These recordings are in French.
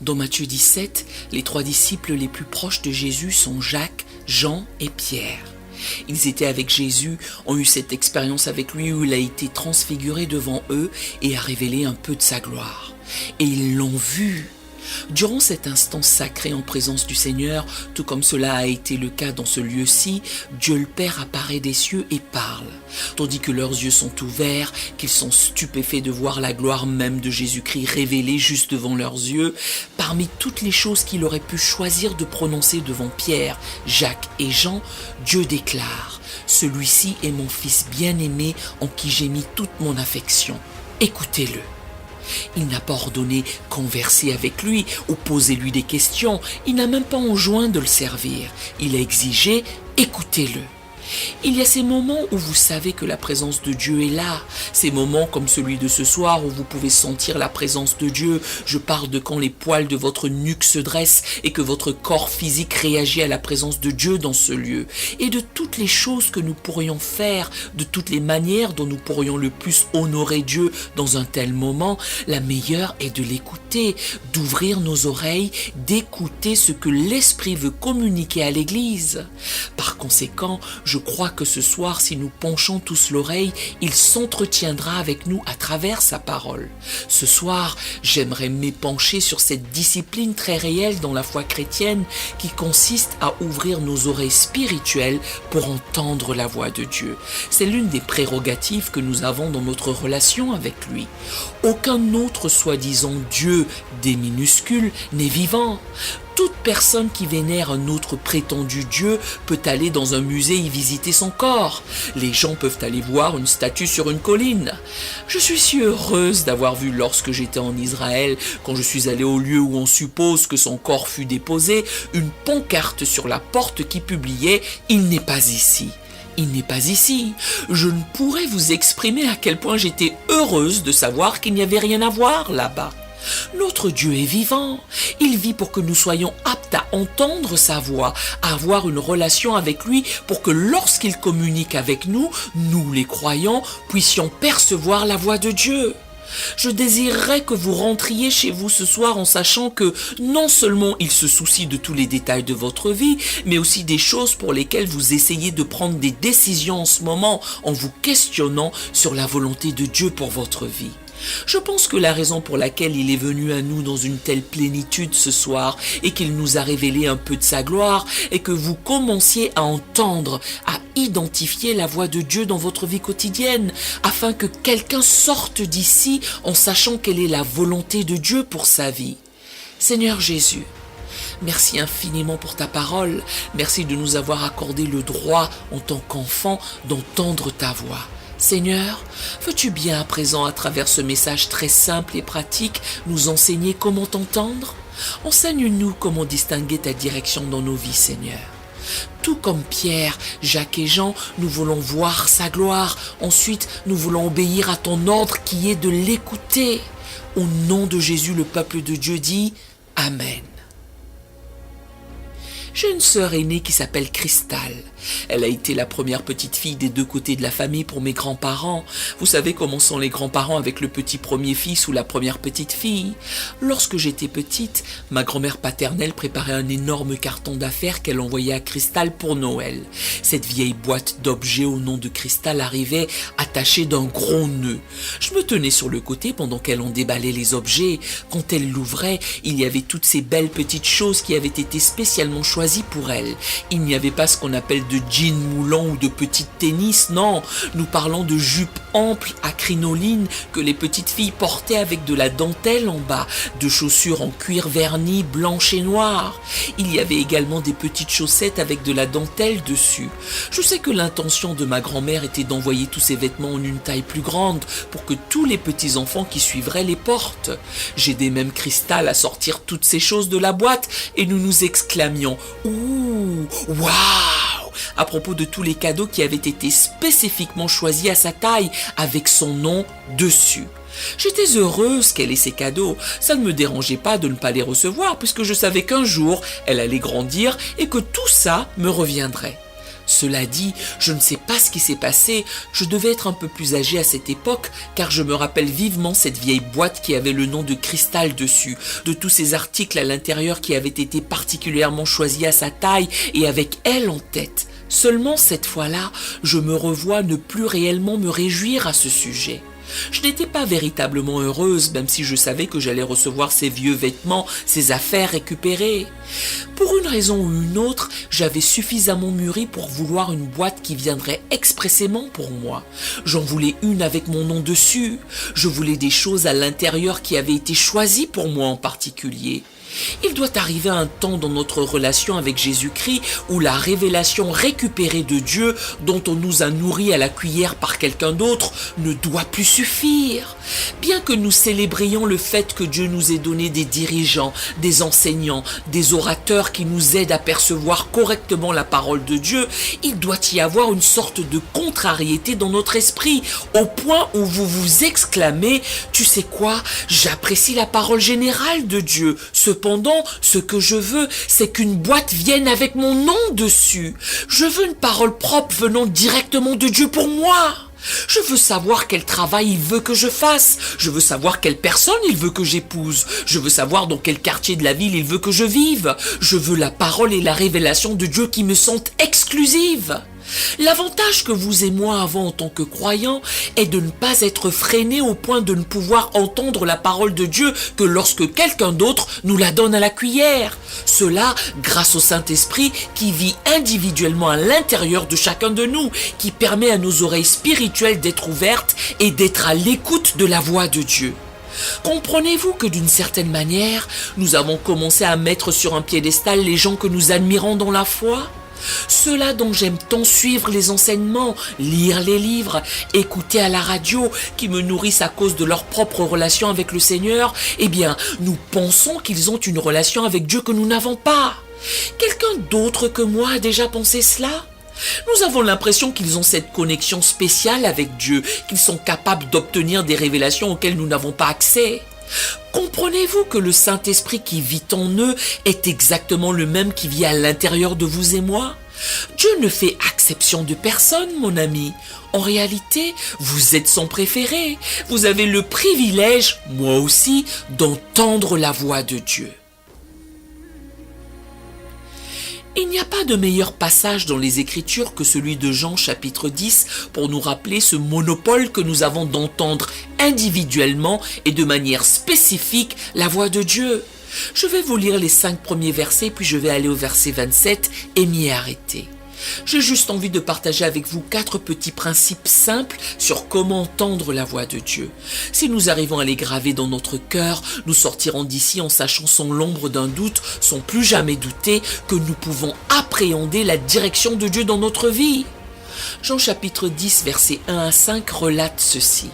Dans Matthieu 17, les 3 disciples les plus proches de Jésus sont Jacques, Jean et Pierre. Ils étaient avec Jésus, ont eu cette expérience avec lui où il a été transfiguré devant eux et a révélé un peu de sa gloire. Et ils l'ont vu. Durant cet instant sacré en présence du Seigneur, tout comme cela a été le cas dans ce lieu-ci, Dieu le Père apparaît des cieux et parle, tandis que leurs yeux sont ouverts, qu'ils sont stupéfaits de voir la gloire même de Jésus-Christ révélée juste devant leurs yeux. Parmi toutes les choses qu'il aurait pu choisir de prononcer devant Pierre, Jacques et Jean, Dieu déclare « Celui-ci est mon Fils bien-aimé en qui j'ai mis toute mon affection. Écoutez-le ». Il n'a pas ordonné converser avec lui ou poser-lui des questions. Il n'a même pas enjoint de le servir. Il a exigé « écoutez-le ». Il y a ces moments où vous savez que la présence de Dieu est là, ces moments comme celui de ce soir où vous pouvez sentir la présence de Dieu. Je parle de quand les poils de votre nuque se dressent et que votre corps physique réagit à la présence de Dieu dans ce lieu. Et de toutes les choses que nous pourrions faire, de toutes les manières dont nous pourrions le plus honorer Dieu dans un tel moment, la meilleure est de l'écouter, d'ouvrir nos oreilles, d'écouter ce que l'Esprit veut communiquer à l'Église. Par conséquent, je crois que ce soir, si nous penchons tous l'oreille, il s'entretiendra avec nous à travers sa parole. Ce soir, j'aimerais m'épancher sur cette discipline très réelle dans la foi chrétienne qui consiste à ouvrir nos oreilles spirituelles pour entendre la voix de Dieu. C'est l'une des prérogatives que nous avons dans notre relation avec lui. Aucun autre soi-disant Dieu, des minuscules, n'est vivant. Toute personne qui vénère un autre prétendu Dieu peut aller dans un musée y visiter son corps. Les gens peuvent aller voir une statue sur une colline. Je suis si heureuse d'avoir vu lorsque j'étais en Israël, quand je suis allée au lieu où on suppose que son corps fut déposé, une pancarte sur la porte qui publiait « Il n'est pas ici ». Il n'est pas ici. Je ne pourrais vous exprimer à quel point j'étais heureuse de savoir qu'il n'y avait rien à voir là-bas. Notre Dieu est vivant. Il vit pour que nous soyons aptes à entendre sa voix, à avoir une relation avec lui pour que lorsqu'il communique avec nous, nous les croyants, puissions percevoir la voix de Dieu. Je désirerais que vous rentriez chez vous ce soir en sachant que non seulement il se soucie de tous les détails de votre vie, mais aussi des choses pour lesquelles vous essayez de prendre des décisions en ce moment en vous questionnant sur la volonté de Dieu pour votre vie. Je pense que la raison pour laquelle il est venu à nous dans une telle plénitude ce soir et qu'il nous a révélé un peu de sa gloire est que vous commenciez à entendre, à identifier la voix de Dieu dans votre vie quotidienne afin que quelqu'un sorte d'ici en sachant quelle est la volonté de Dieu pour sa vie. Seigneur Jésus, merci infiniment pour ta parole. Merci de nous avoir accordé le droit en tant qu'enfants d'entendre ta voix. Seigneur, veux-tu bien à présent, à travers ce message très simple et pratique, nous enseigner comment t'entendre? Enseigne-nous comment distinguer ta direction dans nos vies, Seigneur. Tout comme Pierre, Jacques et Jean, nous voulons voir sa gloire. Ensuite, nous voulons obéir à ton ordre qui est de l'écouter. Au nom de Jésus, le peuple de Dieu dit Amen. J'ai une sœur aînée qui s'appelle Cristal. Elle a été la première petite fille des deux côtés de la famille pour mes grands-parents. Vous savez comment sont les grands-parents avec le petit premier fils ou la première petite fille. Lorsque j'étais petite, ma grand-mère paternelle préparait un énorme carton d'affaires qu'elle envoyait à Cristal pour Noël. Cette vieille boîte d'objets au nom de Cristal arrivait attachée d'un gros nœud. Je me tenais sur le côté pendant qu'elle en déballait les objets. Quand elle l'ouvrait, il y avait toutes ces belles petites choses qui avaient été spécialement choisies pour elle. Il n'y avait pas ce qu'on appelle de jeans moulants ou de petites tennis, non, nous parlons de jupes amples à crinoline que les petites filles portaient avec de la dentelle en bas, de chaussures en cuir verni blanche et noire. Il y avait également des petites chaussettes avec de la dentelle dessus. Je sais que l'intention de ma grand-mère était d'envoyer tous ces vêtements en une taille plus grande pour que tous les petits-enfants qui suivraient les portent. J'aidais même Cristal à sortir toutes ces choses de la boîte et nous nous exclamions « Ouh, waouh !» à propos de tous les cadeaux qui avaient été spécifiquement choisis à sa taille avec son nom dessus. J'étais heureuse qu'elle ait ces cadeaux. Ça ne me dérangeait pas de ne pas les recevoir puisque je savais qu'un jour elle allait grandir et que tout ça me reviendrait. Cela dit, je ne sais pas ce qui s'est passé, je devais être un peu plus âgé à cette époque, car je me rappelle vivement cette vieille boîte qui avait le nom de Cristal dessus, de tous ces articles à l'intérieur qui avaient été particulièrement choisis à sa taille et avec elle en tête. Seulement cette fois-là, je me revois ne plus réellement me réjouir à ce sujet. Je n'étais pas véritablement heureuse, même si je savais que j'allais recevoir ces vieux vêtements, ces affaires récupérées. Pour une raison ou une autre, j'avais suffisamment mûri pour vouloir une boîte qui viendrait expressément pour moi. J'en voulais une avec mon nom dessus. Je voulais des choses à l'intérieur qui avaient été choisies pour moi en particulier. Il doit arriver un temps dans notre relation avec Jésus-Christ où la révélation récupérée de Dieu, dont on nous a nourris à la cuillère par quelqu'un d'autre, ne doit plus suffire. Bien que nous célébrions le fait que Dieu nous ait donné des dirigeants, des enseignants, des orateurs qui nous aident à percevoir correctement la parole de Dieu, il doit y avoir une sorte de contrariété dans notre esprit, au point où vous vous exclamez « Tu sais quoi, j'apprécie la parole générale de Dieu, cependant, ce que je veux, c'est qu'une boîte vienne avec mon nom dessus. Je veux une parole propre venant directement de Dieu pour moi. Je veux savoir quel travail il veut que je fasse. Je veux savoir quelle personne il veut que j'épouse. Je veux savoir dans quel quartier de la ville il veut que je vive. Je veux la parole et la révélation de Dieu qui me sont exclusives. L'avantage que vous et moi avons en tant que croyants est de ne pas être freinés au point de ne pouvoir entendre la parole de Dieu que lorsque quelqu'un d'autre nous la donne à la cuillère. Cela grâce au Saint-Esprit qui vit individuellement à l'intérieur de chacun de nous, qui permet à nos oreilles spirituelles d'être ouvertes et d'être à l'écoute de la voix de Dieu. Comprenez-vous que d'une certaine manière, nous avons commencé à mettre sur un piédestal les gens que nous admirons dans la foi ? Ceux-là dont j'aime tant suivre les enseignements, lire les livres, écouter à la radio, qui me nourrissent à cause de leur propre relation avec le Seigneur, eh bien, nous pensons qu'ils ont une relation avec Dieu que nous n'avons pas. Quelqu'un d'autre que moi a déjà pensé cela ? Nous avons l'impression qu'ils ont cette connexion spéciale avec Dieu, qu'ils sont capables d'obtenir des révélations auxquelles nous n'avons pas accès. Comprenez-vous que le Saint-Esprit qui vit en eux est exactement le même qui vit à l'intérieur de vous et moi ? Dieu ne fait exception de personne, mon ami. En réalité, vous êtes son préféré. Vous avez le privilège, moi aussi, d'entendre la voix de Dieu. Il n'y a pas de meilleur passage dans les Écritures que celui de Jean chapitre 10 pour nous rappeler ce monopole que nous avons d'entendre individuellement et de manière spécifique la voix de Dieu. Je vais vous lire les 5 premiers versets puis je vais aller au verset 27 et m'y arrêter. J'ai juste envie de partager avec vous 4 petits principes simples sur comment entendre la voix de Dieu. Si nous arrivons à les graver dans notre cœur, nous sortirons d'ici en sachant sans l'ombre d'un doute, sans plus jamais douter, que nous pouvons appréhender la direction de Dieu dans notre vie. Jean chapitre 10, versets 1 à 5 relate ceci.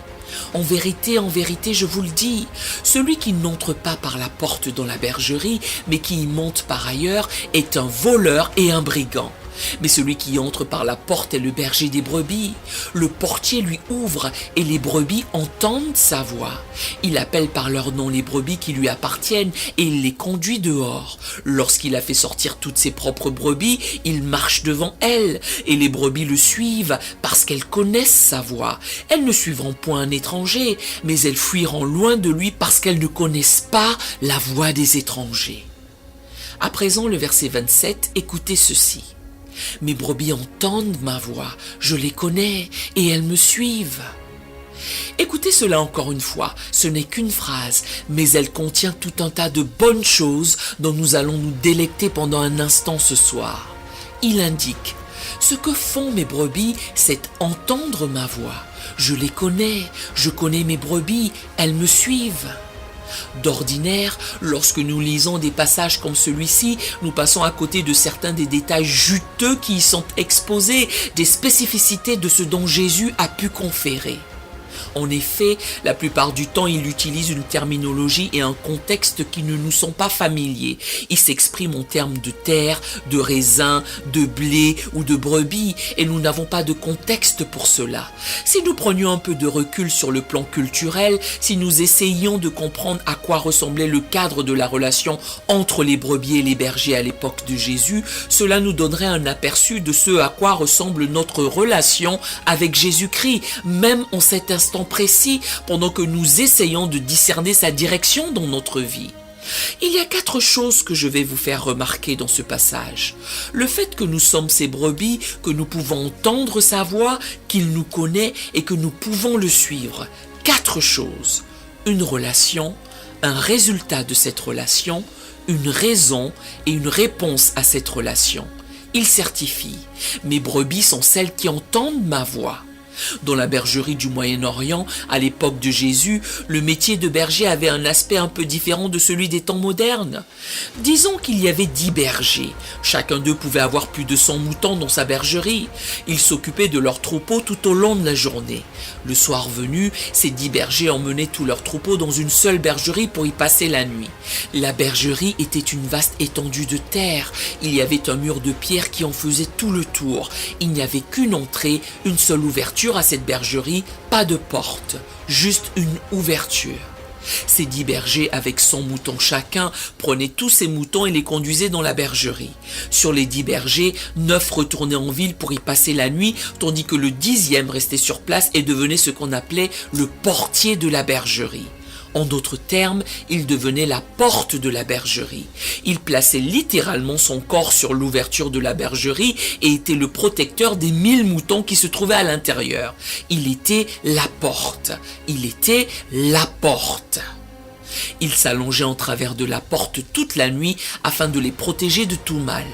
En vérité, je vous le dis, celui qui n'entre pas par la porte dans la bergerie, mais qui y monte par ailleurs, est un voleur et un brigand. Mais celui qui entre par la porte est le berger des brebis. Le portier lui ouvre et les brebis entendent sa voix. Il appelle par leur nom les brebis qui lui appartiennent et il les conduit dehors. Lorsqu'il a fait sortir toutes ses propres brebis, il marche devant elles et les brebis le suivent parce qu'elles connaissent sa voix. Elles ne suivront point un étranger, mais elles fuiront loin de lui parce qu'elles ne connaissent pas la voix des étrangers. À présent, le verset 27, écoutez ceci. Mes brebis entendent ma voix, je les connais et elles me suivent. Écoutez cela encore une fois, ce n'est qu'une phrase, mais elle contient tout un tas de bonnes choses dont nous allons nous délecter pendant un instant ce soir. Il indique, ce que font mes brebis, c'est entendre ma voix. Je les connais, je connais mes brebis, elles me suivent. D'ordinaire, lorsque nous lisons des passages comme celui-ci, nous passons à côté de certains des détails juteux qui y sont exposés, des spécificités de ce dont Jésus a pu conférer. En effet, la plupart du temps, il utilise une terminologie et un contexte qui ne nous sont pas familiers. Il s'exprime en termes de terre, de raisin, de blé ou de brebis, et nous n'avons pas de contexte pour cela. Si nous prenions un peu de recul sur le plan culturel, si nous essayions de comprendre à quoi ressemblait le cadre de la relation entre les brebis et les bergers à l'époque de Jésus, cela nous donnerait un aperçu de ce à quoi ressemble notre relation avec Jésus-Christ, même en cet instant précis, pendant que nous essayons de discerner sa direction dans notre vie. Il y a 4 choses que je vais vous faire remarquer dans ce passage. Le fait que nous sommes ses brebis, que nous pouvons entendre sa voix, qu'il nous connaît et que nous pouvons le suivre. 4 choses. Une relation, un résultat de cette relation, une raison et une réponse à cette relation. Il certifie « Mes brebis sont celles qui entendent ma voix ». Dans la bergerie du Moyen-Orient, à l'époque de Jésus, le métier de berger avait un aspect un peu différent de celui des temps modernes. Disons qu'il y avait 10 bergers. Chacun d'eux pouvait avoir plus de 100 moutons dans sa bergerie. Ils s'occupaient de leurs troupeaux tout au long de la journée. Le soir venu, ces 10 bergers emmenaient tous leurs troupeaux dans une seule bergerie pour y passer la nuit. La bergerie était une vaste étendue de terre. Il y avait un mur de pierre qui en faisait tout le tour. Il n'y avait qu'une entrée, une seule ouverture à cette bergerie, pas de porte, juste une ouverture. Ces 10 bergers, avec 100 moutons chacun, prenaient tous ces moutons et les conduisaient dans la bergerie. Sur les 10 bergers, 9 retournaient en ville pour y passer la nuit, tandis que le 10e restait sur place et devenait ce qu'on appelait le portier de la bergerie. En d'autres termes, il devenait la porte de la bergerie. Il plaçait littéralement son corps sur l'ouverture de la bergerie et était le protecteur des 1000 moutons qui se trouvaient à l'intérieur. Il était la porte. Il était la porte. Il s'allongeait en travers de la porte toute la nuit afin de les protéger de tout mal.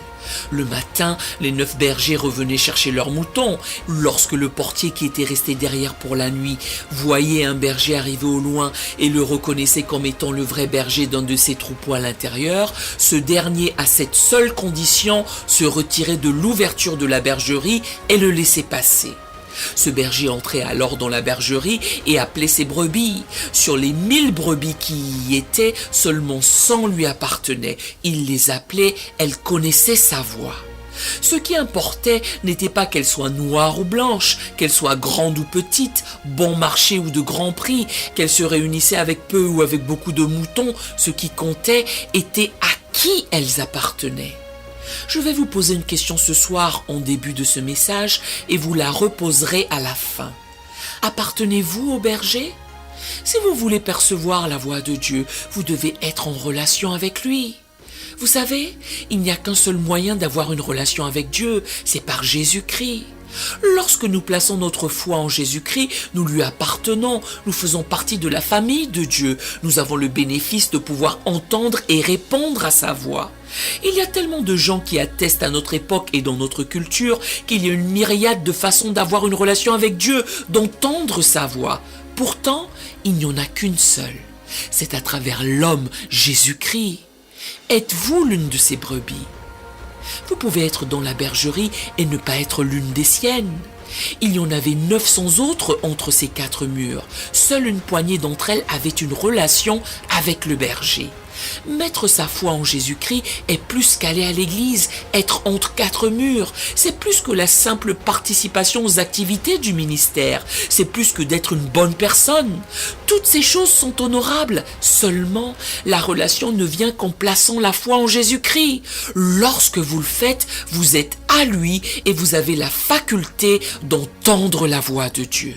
Le matin, les 9 bergers revenaient chercher leurs moutons. Lorsque le portier qui était resté derrière pour la nuit voyait un berger arriver au loin et le reconnaissait comme étant le vrai berger d'un de ses troupeaux à l'intérieur, ce dernier, à cette seule condition, se retirait de l'ouverture de la bergerie et le laissait passer. Ce berger entrait alors dans la bergerie et appelait ses brebis. Sur les 1000 brebis qui y étaient, seulement 100 lui appartenaient. Il les appelait, elles connaissaient sa voix. Ce qui importait n'était pas qu'elle soit noire ou blanche, qu'elle soit grande ou petite, bon marché ou de grand prix, qu'elle se réunissait avec peu ou avec beaucoup de moutons. Ce qui comptait était à qui elles appartenaient. Je vais vous poser une question ce soir en début de ce message et vous la reposerez à la fin. Appartenez-vous au berger ? Si vous voulez percevoir la voix de Dieu, vous devez être en relation avec lui. Vous savez, il n'y a qu'un seul moyen d'avoir une relation avec Dieu, c'est par Jésus-Christ. Lorsque nous plaçons notre foi en Jésus-Christ, nous lui appartenons, nous faisons partie de la famille de Dieu. Nous avons le bénéfice de pouvoir entendre et répondre à sa voix. Il y a tellement de gens qui attestent à notre époque et dans notre culture qu'il y a une myriade de façons d'avoir une relation avec Dieu, d'entendre sa voix. Pourtant, il n'y en a qu'une seule. C'est à travers l'homme Jésus-Christ. Êtes-vous l'une de ces brebis ? Vous pouvez être dans la bergerie et ne pas être l'une des siennes. Il y en avait 900 autres entre ces 4 murs. Seule une poignée d'entre elles avait une relation avec le berger. Mettre sa foi en Jésus-Christ est plus qu'aller à l'église, être entre 4 murs. C'est plus que la simple participation aux activités du ministère. C'est plus que d'être une bonne personne. Toutes ces choses sont honorables. Seulement, la relation ne vient qu'en plaçant la foi en Jésus-Christ. Lorsque vous le faites, vous êtes à lui et vous avez la faculté d'entendre la voix de Dieu.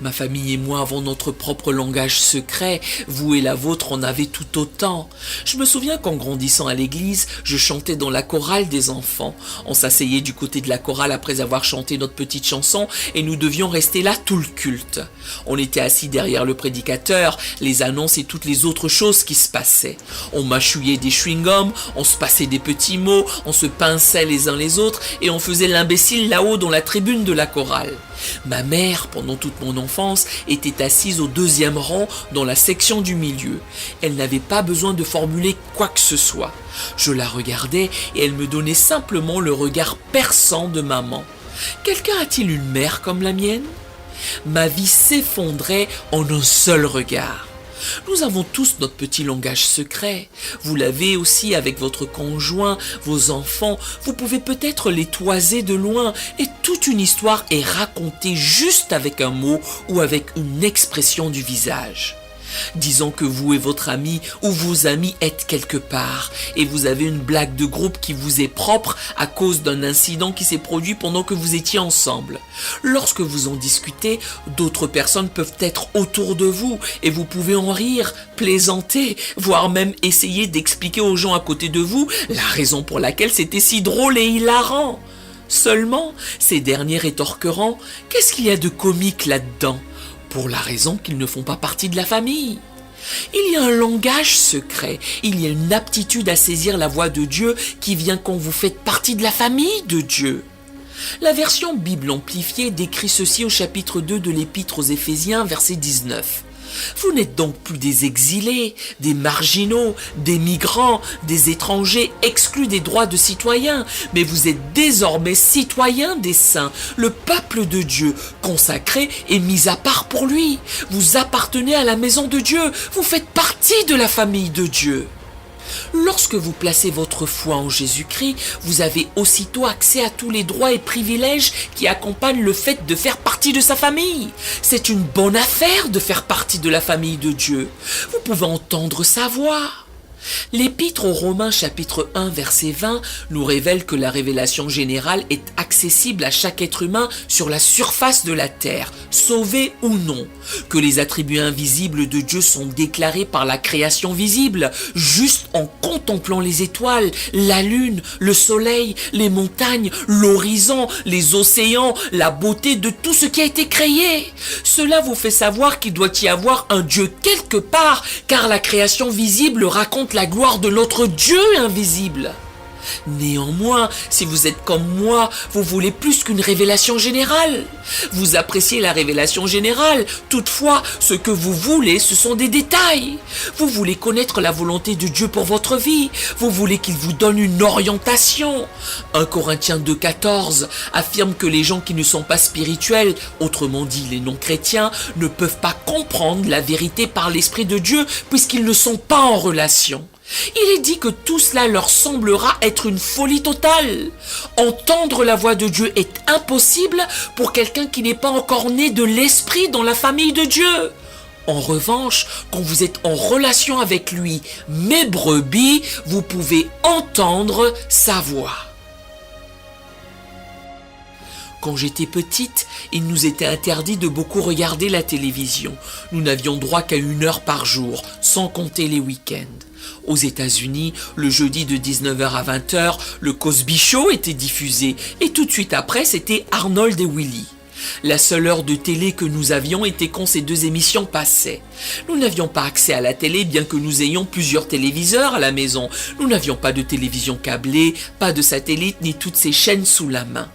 Ma famille et moi avons notre propre langage secret, vous et la vôtre en avez tout autant. Je me souviens qu'en grandissant à l'église, je chantais dans la chorale des enfants. On s'asseyait du côté de la chorale après avoir chanté notre petite chanson et nous devions rester là tout le culte. On était assis derrière le prédicateur, les annonces et toutes les autres choses qui se passaient. On mâchouillait des chewing-gums, on se passait des petits mots, on se pinçait les uns les autres et on faisait l'imbécile là-haut dans la tribune de la chorale. Ma mère, pendant toute mon enfance, était assise au deuxième rang dans la section du milieu. Elle n'avait pas besoin de formuler quoi que ce soit. Je la regardais et elle me donnait simplement le regard perçant de maman. Quelqu'un a-t-il une mère comme la mienne ? Ma vie s'effondrait en un seul regard. Nous avons tous notre petit langage secret. Vous l'avez aussi avec votre conjoint, vos enfants. Vous pouvez peut-être les toiser de loin et toute une histoire est racontée juste avec un mot ou avec une expression du visage. Disons que vous et votre ami ou vos amis êtes quelque part et vous avez une blague de groupe qui vous est propre à cause d'un incident qui s'est produit pendant que vous étiez ensemble. Lorsque vous en discutez, d'autres personnes peuvent être autour de vous et vous pouvez en rire, plaisanter, voire même essayer d'expliquer aux gens à côté de vous la raison pour laquelle c'était si drôle et hilarant. Seulement, ces derniers rétorqueront « Qu'est-ce qu'il y a de comique là-dedans ?» pour la raison qu'ils ne font pas partie de la famille. Il y a un langage secret, il y a une aptitude à saisir la voix de Dieu qui vient quand vous faites partie de la famille de Dieu. La version Bible amplifiée décrit ceci au chapitre 2 de l'Épître aux Éphésiens, verset 19. Vous n'êtes donc plus des exilés, des marginaux, des migrants, des étrangers exclus des droits de citoyens, mais vous êtes désormais citoyens des saints, le peuple de Dieu, consacré et mis à part pour lui. Vous appartenez à la maison de Dieu, vous faites partie de la famille de Dieu. Lorsque vous placez votre foi en Jésus-Christ, vous avez aussitôt accès à tous les droits et privilèges qui accompagnent le fait de faire partie de sa famille. C'est une bonne affaire de faire partie de la famille de Dieu. Vous pouvez entendre sa voix. L'Épître aux Romains chapitre 1 verset 20 nous révèle que la révélation générale est accessible à chaque être humain sur la surface de la terre, sauvé ou non, que les attributs invisibles de Dieu sont déclarés par la création visible, juste en contemplant les étoiles, la lune, le soleil, les montagnes, l'horizon, les océans, la beauté de tout ce qui a été créé. Cela vous fait savoir qu'il doit y avoir un Dieu quelque part, car la création visible raconte la gloire de notre Dieu invisible. Néanmoins, si vous êtes comme moi, vous voulez plus qu'une révélation générale. Vous appréciez la révélation générale. Toutefois, ce que vous voulez, ce sont des détails. Vous voulez connaître la volonté de Dieu pour votre vie. Vous voulez qu'il vous donne une orientation. 1 Corinthiens 2,14 affirme que les gens qui ne sont pas spirituels, autrement dit les non-chrétiens, ne peuvent pas comprendre la vérité par l'Esprit de Dieu puisqu'ils ne sont pas en relation. Il est dit que tout cela leur semblera être une folie totale. Entendre la voix de Dieu est impossible pour quelqu'un qui n'est pas encore né de l'esprit dans la famille de Dieu. En revanche, quand vous êtes en relation avec lui, mes brebis, vous pouvez entendre sa voix. Quand j'étais petite, il nous était interdit de beaucoup regarder la télévision. Nous n'avions droit qu'à 1 heure par jour, sans compter les week-ends. Aux États-Unis, le jeudi de 19h à 20h, le Cosby Show était diffusé et tout de suite après, c'était Arnold et Willy. La seule heure de télé que nous avions était quand ces deux émissions passaient. Nous n'avions pas accès à la télé bien que nous ayons plusieurs téléviseurs à la maison. Nous n'avions pas de télévision câblée, pas de satellite ni toutes ces chaînes sous la main.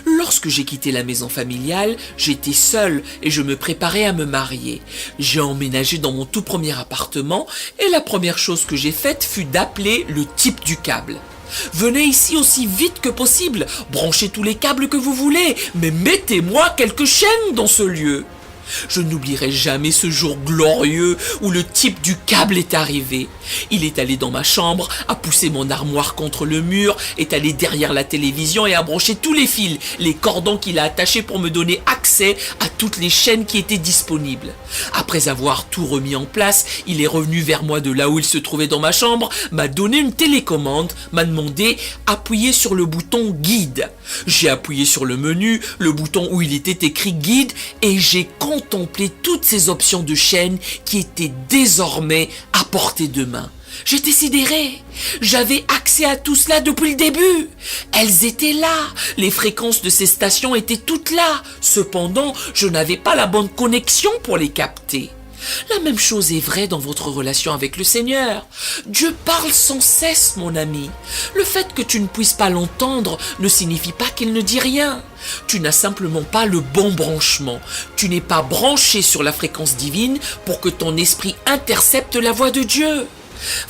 Lorsque j'ai quitté la maison familiale, j'étais seule et je me préparais à me marier. J'ai emménagé dans mon tout premier appartement et la première chose que j'ai faite fut d'appeler le type du câble. « Venez ici aussi vite que possible, branchez tous les câbles que vous voulez, mais mettez-moi quelques chaînes dans ce lieu !» Je n'oublierai jamais ce jour glorieux où le type du câble est arrivé. Il est allé dans ma chambre, a poussé mon armoire contre le mur, est allé derrière la télévision et a branché tous les fils, les cordons qu'il a attachés pour me donner accès à toutes les chaînes qui étaient disponibles. Après avoir tout remis en place, il est revenu vers moi de là où il se trouvait dans ma chambre, m'a donné une télécommande, m'a demandé « Appuyez sur le bouton guide ». J'ai appuyé sur le menu, le bouton où il était écrit guide et j'ai contemplé toutes ces options de chaîne qui étaient désormais à portée de main. J'étais sidéré. J'avais accès à tout cela depuis le début. Elles étaient là. Les fréquences de ces stations étaient toutes là. Cependant, je n'avais pas la bonne connexion pour les capter. La même chose est vraie dans votre relation avec le Seigneur. Dieu parle sans cesse, mon ami. Le fait que tu ne puisses pas l'entendre ne signifie pas qu'il ne dit rien. Tu n'as simplement pas le bon branchement. Tu n'es pas branché sur la fréquence divine pour que ton esprit intercepte la voix de Dieu.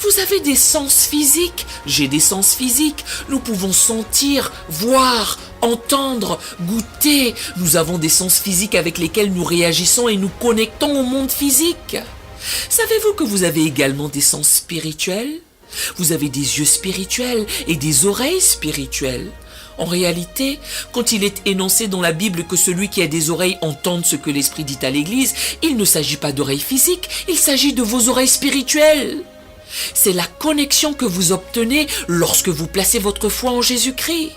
Vous avez des sens physiques, j'ai des sens physiques. Nous pouvons sentir, voir, entendre, goûter. Nous avons des sens physiques avec lesquels nous réagissons et nous connectons au monde physique. Savez-vous que vous avez également des sens spirituels? Vous avez des yeux spirituels et des oreilles spirituelles. En réalité, quand il est énoncé dans la Bible que celui qui a des oreilles entende ce que l'Esprit dit à l'Église, il ne s'agit pas d'oreilles physiques, il s'agit de vos oreilles spirituelles. C'est la connexion que vous obtenez lorsque vous placez votre foi en Jésus-Christ.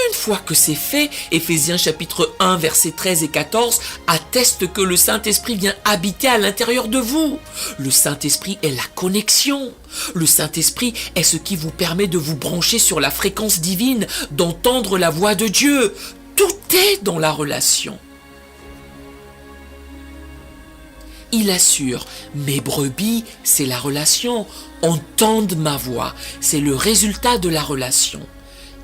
Une fois que c'est fait, Éphésiens chapitre 1, versets 13 et 14 atteste que le Saint-Esprit vient habiter à l'intérieur de vous. Le Saint-Esprit est la connexion. Le Saint-Esprit est ce qui vous permet de vous brancher sur la fréquence divine, d'entendre la voix de Dieu. Tout est dans la relation. Il assure, mes brebis, c'est la relation, entendent ma voix, c'est le résultat de la relation.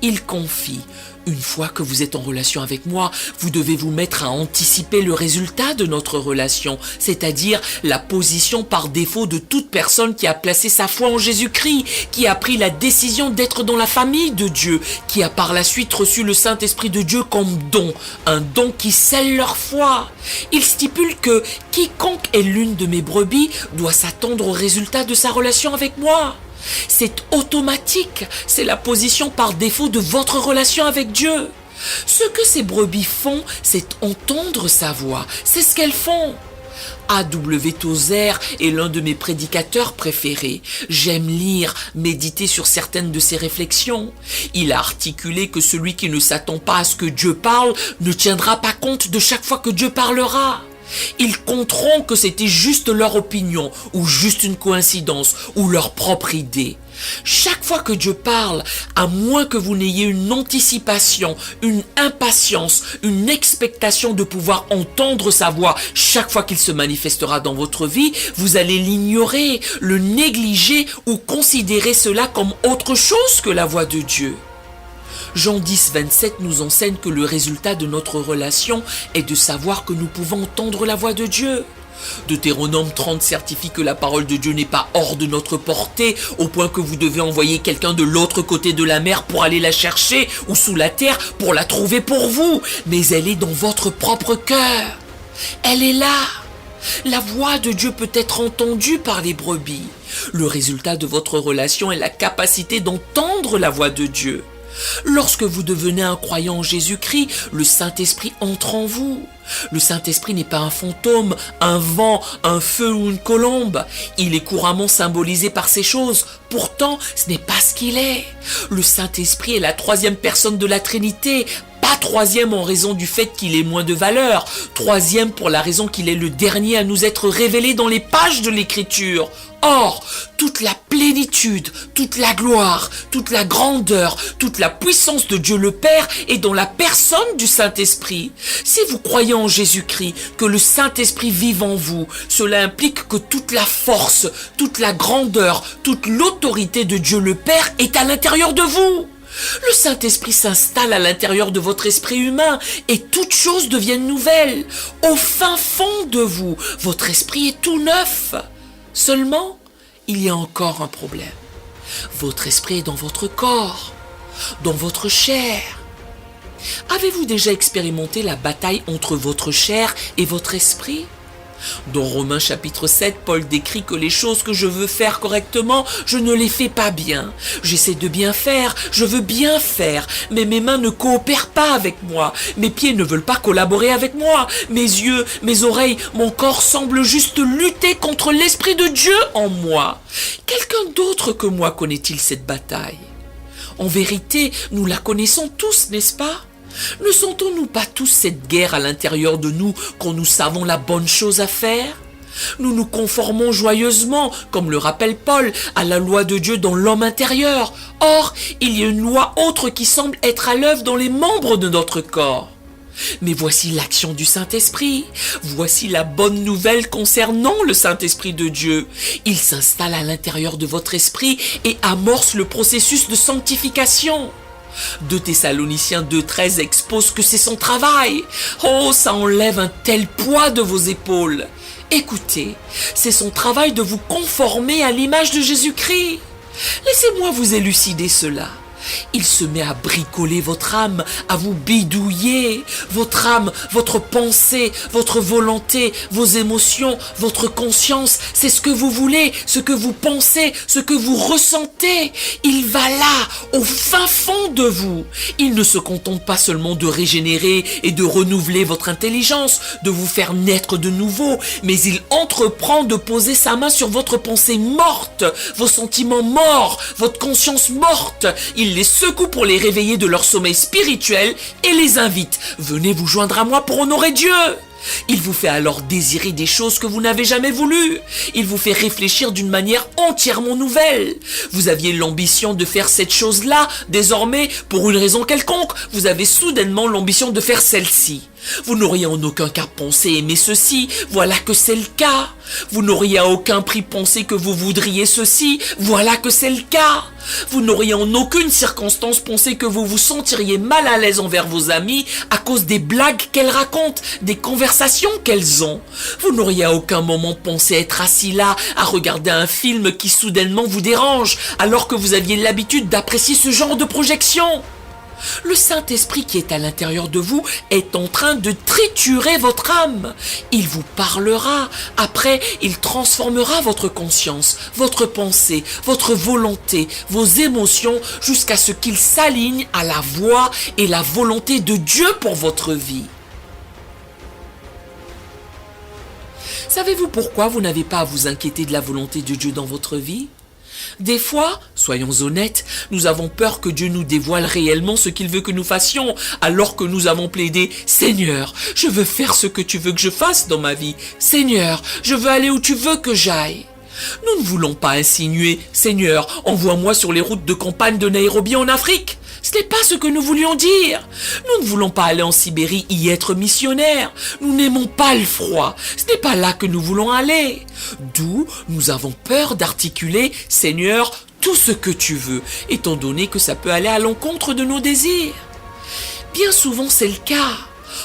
Il confie, une fois que vous êtes en relation avec moi, vous devez vous mettre à anticiper le résultat de notre relation, c'est-à-dire la position par défaut de toute personne qui a placé sa foi en Jésus-Christ, qui a pris la décision d'être dans la famille de Dieu, qui a par la suite reçu le Saint-Esprit de Dieu comme don, un don qui scelle leur foi. Il stipule que quiconque est l'une de mes brebis doit s'attendre au résultat de sa relation avec moi. C'est automatique, c'est la position par défaut de votre relation avec Dieu. Ce que ces brebis font, c'est entendre sa voix, c'est ce qu'elles font. A.W. Tozer est l'un de mes prédicateurs préférés. J'aime lire, méditer sur certaines de ses réflexions. Il a articulé que celui qui ne s'attend pas à ce que Dieu parle ne tiendra pas compte de chaque fois que Dieu parlera. Ils compteront que c'était juste leur opinion, ou juste une coïncidence, ou leur propre idée. Chaque fois que Dieu parle, à moins que vous n'ayez une anticipation, une impatience, une expectation de pouvoir entendre sa voix chaque fois qu'il se manifestera dans votre vie, vous allez l'ignorer, le négliger ou considérer cela comme autre chose que la voix de Dieu. Jean 10, 27 nous enseigne que le résultat de notre relation est de savoir que nous pouvons entendre la voix de Dieu. Deutéronome 30 certifie que la parole de Dieu n'est pas hors de notre portée, au point que vous devez envoyer quelqu'un de l'autre côté de la mer pour aller la chercher, ou sous la terre pour la trouver pour vous, mais elle est dans votre propre cœur. Elle est là. La voix de Dieu peut être entendue par les brebis. Le résultat de votre relation est la capacité d'entendre la voix de Dieu. Lorsque vous devenez un croyant en Jésus-Christ, le Saint-Esprit entre en vous. Le Saint-Esprit n'est pas un fantôme, un vent, un feu ou une colombe. Il est couramment symbolisé par ces choses. Pourtant, ce n'est pas ce qu'il est. Le Saint-Esprit est la troisième personne de la Trinité. Pas troisième en raison du fait qu'il ait moins de valeur. Troisième pour la raison qu'il est le dernier à nous être révélé dans les pages de l'Écriture. Or, toute la plénitude, toute la gloire, toute la grandeur, toute la puissance de Dieu le Père est dans la personne du Saint-Esprit. Si vous croyez en Jésus-Christ, que le Saint-Esprit vive en vous, cela implique que toute la force, toute la grandeur, toute l'autorité de Dieu le Père est à l'intérieur de vous. Le Saint-Esprit s'installe à l'intérieur de votre esprit humain et toutes choses deviennent nouvelles. Au fin fond de vous, votre esprit est tout neuf. Seulement, il y a encore un problème. Votre esprit est dans votre corps, dans votre chair. Avez-vous déjà expérimenté la bataille entre votre chair et votre esprit ? Dans Romains chapitre 7, Paul décrit que les choses que je veux faire correctement, je ne les fais pas bien. J'essaie de bien faire, je veux bien faire, mais mes mains ne coopèrent pas avec moi. Mes pieds ne veulent pas collaborer avec moi. Mes yeux, mes oreilles, mon corps semblent juste lutter contre l'Esprit de Dieu en moi. Quelqu'un d'autre que moi connaît-il cette bataille ? En vérité, nous la connaissons tous, n'est-ce pas ? Ne sentons-nous pas tous cette guerre à l'intérieur de nous quand nous savons la bonne chose à faire ? Nous nous conformons joyeusement, comme le rappelle Paul, à la loi de Dieu dans l'homme intérieur. Or, il y a une loi autre qui semble être à l'œuvre dans les membres de notre corps. Mais voici l'action du Saint-Esprit. Voici la bonne nouvelle concernant le Saint-Esprit de Dieu. Il s'installe à l'intérieur de votre esprit et amorce le processus de sanctification. 2 Thessaloniciens 2,13 expose que c'est son travail. Oh, ça enlève un tel poids de vos épaules. Écoutez, c'est son travail de vous conformer à l'image de Jésus-Christ. Laissez-moi vous élucider cela. Il se met à bricoler votre âme, à vous bidouiller. Votre âme, votre pensée, votre volonté, vos émotions, votre conscience, c'est ce que vous voulez, ce que vous pensez, ce que vous ressentez. Il va là, au fin fond de vous. Il ne se contente pas seulement de régénérer et de renouveler votre intelligence, de vous faire naître de nouveau, mais il entreprend de poser sa main sur votre pensée morte, vos sentiments morts, votre conscience morte. Il les secoue pour les réveiller de leur sommeil spirituel et les invite. Venez vous joindre à moi pour honorer Dieu. Il vous fait alors désirer des choses que vous n'avez jamais voulues. Il vous fait réfléchir d'une manière entièrement nouvelle. Vous aviez l'ambition de faire cette chose-là. Désormais, pour une raison quelconque, vous avez soudainement l'ambition de faire celle-ci. Vous n'auriez en aucun cas pensé aimer ceci, voilà que c'est le cas. Vous n'auriez à aucun prix pensé que vous voudriez ceci, voilà que c'est le cas. Vous n'auriez en aucune circonstance pensé que vous vous sentiriez mal à l'aise envers vos amis à cause des blagues qu'elles racontent, des conversations qu'elles ont. Vous n'auriez à aucun moment pensé être assis là à regarder un film qui soudainement vous dérange, alors que vous aviez l'habitude d'apprécier ce genre de projection. Le Saint-Esprit qui est à l'intérieur de vous est en train de triturer votre âme. Il vous parlera. Après, il transformera votre conscience, votre pensée, votre volonté, vos émotions jusqu'à ce qu'il s'aligne à la voix et la volonté de Dieu pour votre vie. Savez-vous pourquoi vous n'avez pas à vous inquiéter de la volonté de Dieu dans votre vie ? Des fois, soyons honnêtes, nous avons peur que Dieu nous dévoile réellement ce qu'il veut que nous fassions, alors que nous avons plaidé « Seigneur, je veux faire ce que tu veux que je fasse dans ma vie. Seigneur, je veux aller où tu veux que j'aille. » Nous ne voulons pas insinuer « Seigneur, envoie-moi sur les routes de campagne de Nairobi en Afrique. » Ce n'est pas ce que nous voulions dire. Nous ne voulons pas aller en Sibérie y être missionnaires. Nous n'aimons pas le froid. Ce n'est pas là que nous voulons aller. D'où nous avons peur d'articuler « Seigneur, tout ce que tu veux », étant donné que ça peut aller à l'encontre de nos désirs. Bien souvent, c'est le cas.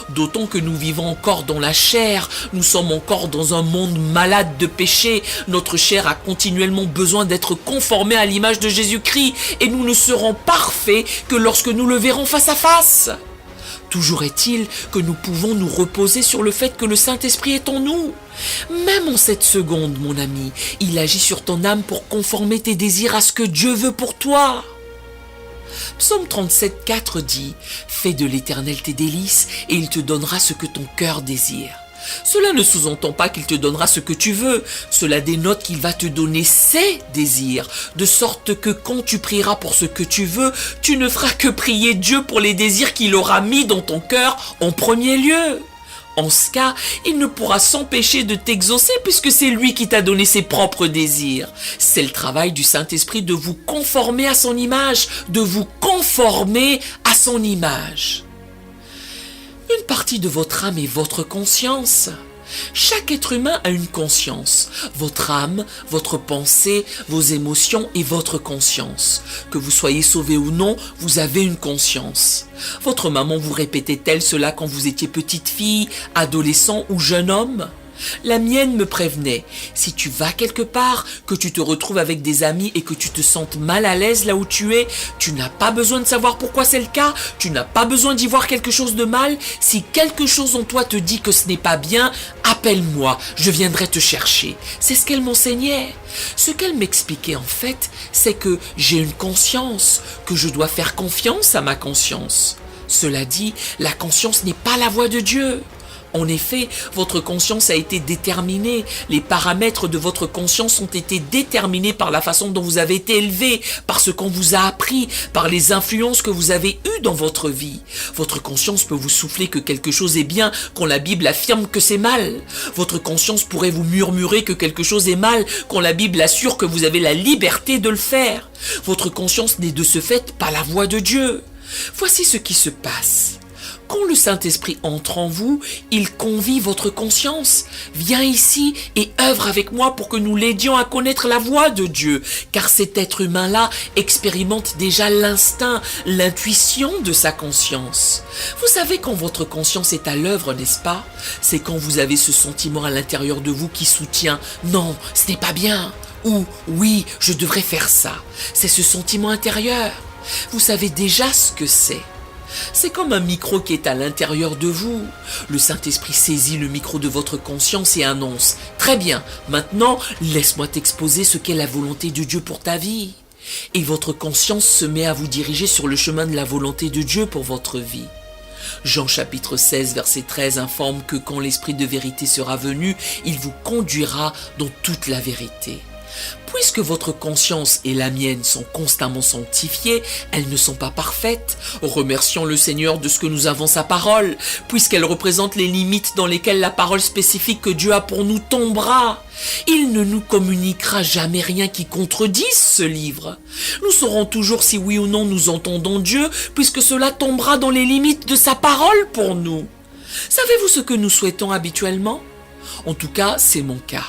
D'autant que nous vivons encore dans la chair, nous sommes encore dans un monde malade de péché, notre chair a continuellement besoin d'être conformée à l'image de Jésus-Christ et nous ne serons parfaits que lorsque nous le verrons face à face. Toujours est-il que nous pouvons nous reposer sur le fait que le Saint-Esprit est en nous. Même en cette seconde, mon ami, il agit sur ton âme pour conformer tes désirs à ce que Dieu veut pour toi. Psaume 37, 4 dit « Fais de l'Éternel tes délices et il te donnera ce que ton cœur désire. » Cela ne sous-entend pas qu'il te donnera ce que tu veux, cela dénote qu'il va te donner ses désirs, de sorte que quand tu prieras pour ce que tu veux, tu ne feras que prier Dieu pour les désirs qu'il aura mis dans ton cœur en premier lieu. En ce cas, il ne pourra s'empêcher de t'exaucer puisque c'est lui qui t'a donné ses propres désirs. C'est le travail du Saint-Esprit de vous conformer à son image, de vous conformer à son image. Une partie de votre âme est votre conscience. Chaque être humain a une conscience, votre âme, votre pensée, vos émotions et votre conscience. Que vous soyez sauvé ou non, vous avez une conscience. Votre maman vous répétait-elle cela quand vous étiez petite fille, adolescent ou jeune homme ? La mienne me prévenait, si tu vas quelque part, que tu te retrouves avec des amis et que tu te sentes mal à l'aise là où tu es, tu n'as pas besoin de savoir pourquoi c'est le cas, tu n'as pas besoin d'y voir quelque chose de mal. Si quelque chose en toi te dit que ce n'est pas bien, appelle-moi, je viendrai te chercher. C'est ce qu'elle m'enseignait. Ce qu'elle m'expliquait en fait, c'est que j'ai une conscience, que je dois faire confiance à ma conscience. Cela dit, la conscience n'est pas la voix de Dieu. En effet, votre conscience a été déterminée, les paramètres de votre conscience ont été déterminés par la façon dont vous avez été élevé, par ce qu'on vous a appris, par les influences que vous avez eues dans votre vie. Votre conscience peut vous souffler que quelque chose est bien quand la Bible affirme que c'est mal. Votre conscience pourrait vous murmurer que quelque chose est mal quand la Bible assure que vous avez la liberté de le faire. Votre conscience n'est de ce fait pas la voix de Dieu. Voici ce qui se passe. Quand le Saint-Esprit entre en vous, il convie votre conscience. Viens ici et œuvre avec moi pour que nous l'aidions à connaître la voix de Dieu, car cet être humain-là expérimente déjà l'instinct, l'intuition de sa conscience. Vous savez quand votre conscience est à l'œuvre, n'est-ce pas? C'est quand vous avez ce sentiment à l'intérieur de vous qui soutient « Non, ce n'est pas bien » ou « Oui, je devrais faire ça ». C'est ce sentiment intérieur. Vous savez déjà ce que c'est. C'est comme un micro qui est à l'intérieur de vous. Le Saint-Esprit saisit le micro de votre conscience et annonce « Très bien, maintenant, laisse-moi t'exposer ce qu'est la volonté de Dieu pour ta vie. » Et votre conscience se met à vous diriger sur le chemin de la volonté de Dieu pour votre vie. Jean chapitre 16 verset 13 informe que quand l'Esprit de vérité sera venu, il vous conduira dans toute la vérité. Puisque votre conscience et la mienne sont constamment sanctifiées, elles ne sont pas parfaites. Remercions le Seigneur de ce que nous avons sa parole, puisqu'elle représente les limites dans lesquelles la parole spécifique que Dieu a pour nous tombera. Il ne nous communiquera jamais rien qui contredise ce livre. Nous saurons toujours si oui ou non nous entendons Dieu, puisque cela tombera dans les limites de sa parole pour nous. Savez-vous ce que nous souhaitons habituellement? En tout cas, c'est mon cas.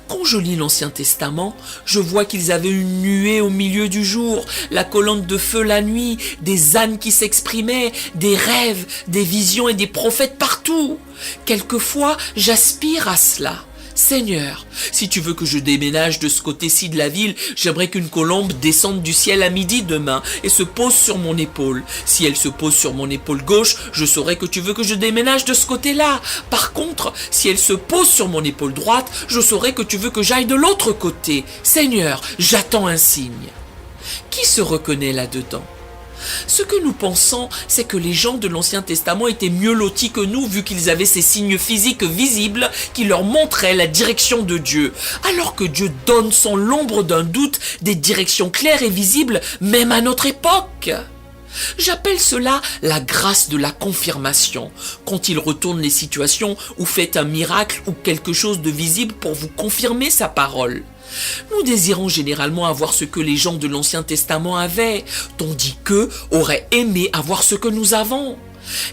Quand je lis l'Ancien Testament, je vois qu'ils avaient une nuée au milieu du jour, la colonne de feu la nuit, des ânes qui s'exprimaient, des rêves, des visions et des prophètes partout. Quelquefois, j'aspire à cela. Seigneur, si tu veux que je déménage de ce côté-ci de la ville, j'aimerais qu'une colombe descende du ciel à midi demain et se pose sur mon épaule. Si elle se pose sur mon épaule gauche, je saurai que tu veux que je déménage de ce côté-là. Par contre, si elle se pose sur mon épaule droite, je saurai que tu veux que j'aille de l'autre côté. Seigneur, j'attends un signe. Qui se reconnaît là-dedans? Ce que nous pensons, c'est que les gens de l'Ancien Testament étaient mieux lotis que nous, vu qu'ils avaient ces signes physiques visibles qui leur montraient la direction de Dieu, alors que Dieu donne sans l'ombre d'un doute des directions claires et visibles, même à notre époque. J'appelle cela la grâce de la confirmation, quand il retourne les situations ou fait un miracle ou quelque chose de visible pour vous confirmer sa parole. Nous désirons généralement avoir ce que les gens de l'Ancien Testament avaient, tandis qu'eux auraient aimé avoir ce que nous avons.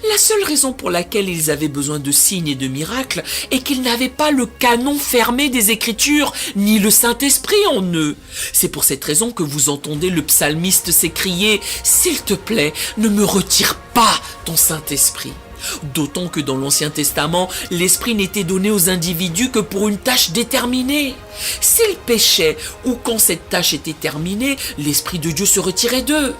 La seule raison pour laquelle ils avaient besoin de signes et de miracles est qu'ils n'avaient pas le canon fermé des Écritures, ni le Saint-Esprit en eux. C'est pour cette raison que vous entendez le psalmiste s'écrier « S'il te plaît, ne me retire pas ton Saint-Esprit ». D'autant que dans l'Ancien Testament, l'Esprit n'était donné aux individus que pour une tâche déterminée. S'ils péchaient ou quand cette tâche était terminée, l'Esprit de Dieu se retirait d'eux.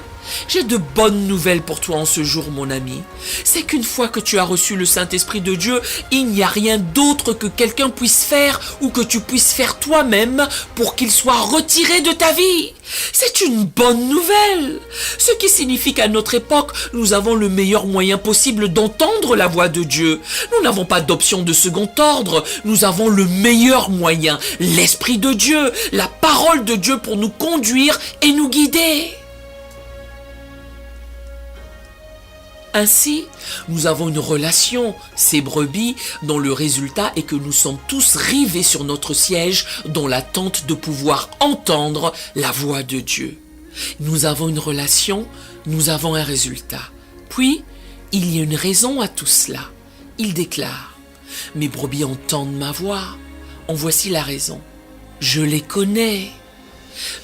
J'ai de bonnes nouvelles pour toi en ce jour, mon ami. C'est qu'une fois que tu as reçu le Saint-Esprit de Dieu, il n'y a rien d'autre que quelqu'un puisse faire ou que tu puisses faire toi-même pour qu'il soit retiré de ta vie. C'est une bonne nouvelle. Ce qui signifie qu'à notre époque, nous avons le meilleur moyen possible d'entendre la voix de Dieu. Nous n'avons pas d'option de second ordre. Nous avons le meilleur moyen, l'Esprit de Dieu, la parole de Dieu pour nous conduire et nous guider. Ainsi, nous avons une relation, ces brebis, dont le résultat est que nous sommes tous rivés sur notre siège dans l'attente de pouvoir entendre la voix de Dieu. Nous avons une relation, nous avons un résultat. Puis, il y a une raison à tout cela. Il déclare « Mes brebis entendent ma voix. En voici la raison. Je les connais. »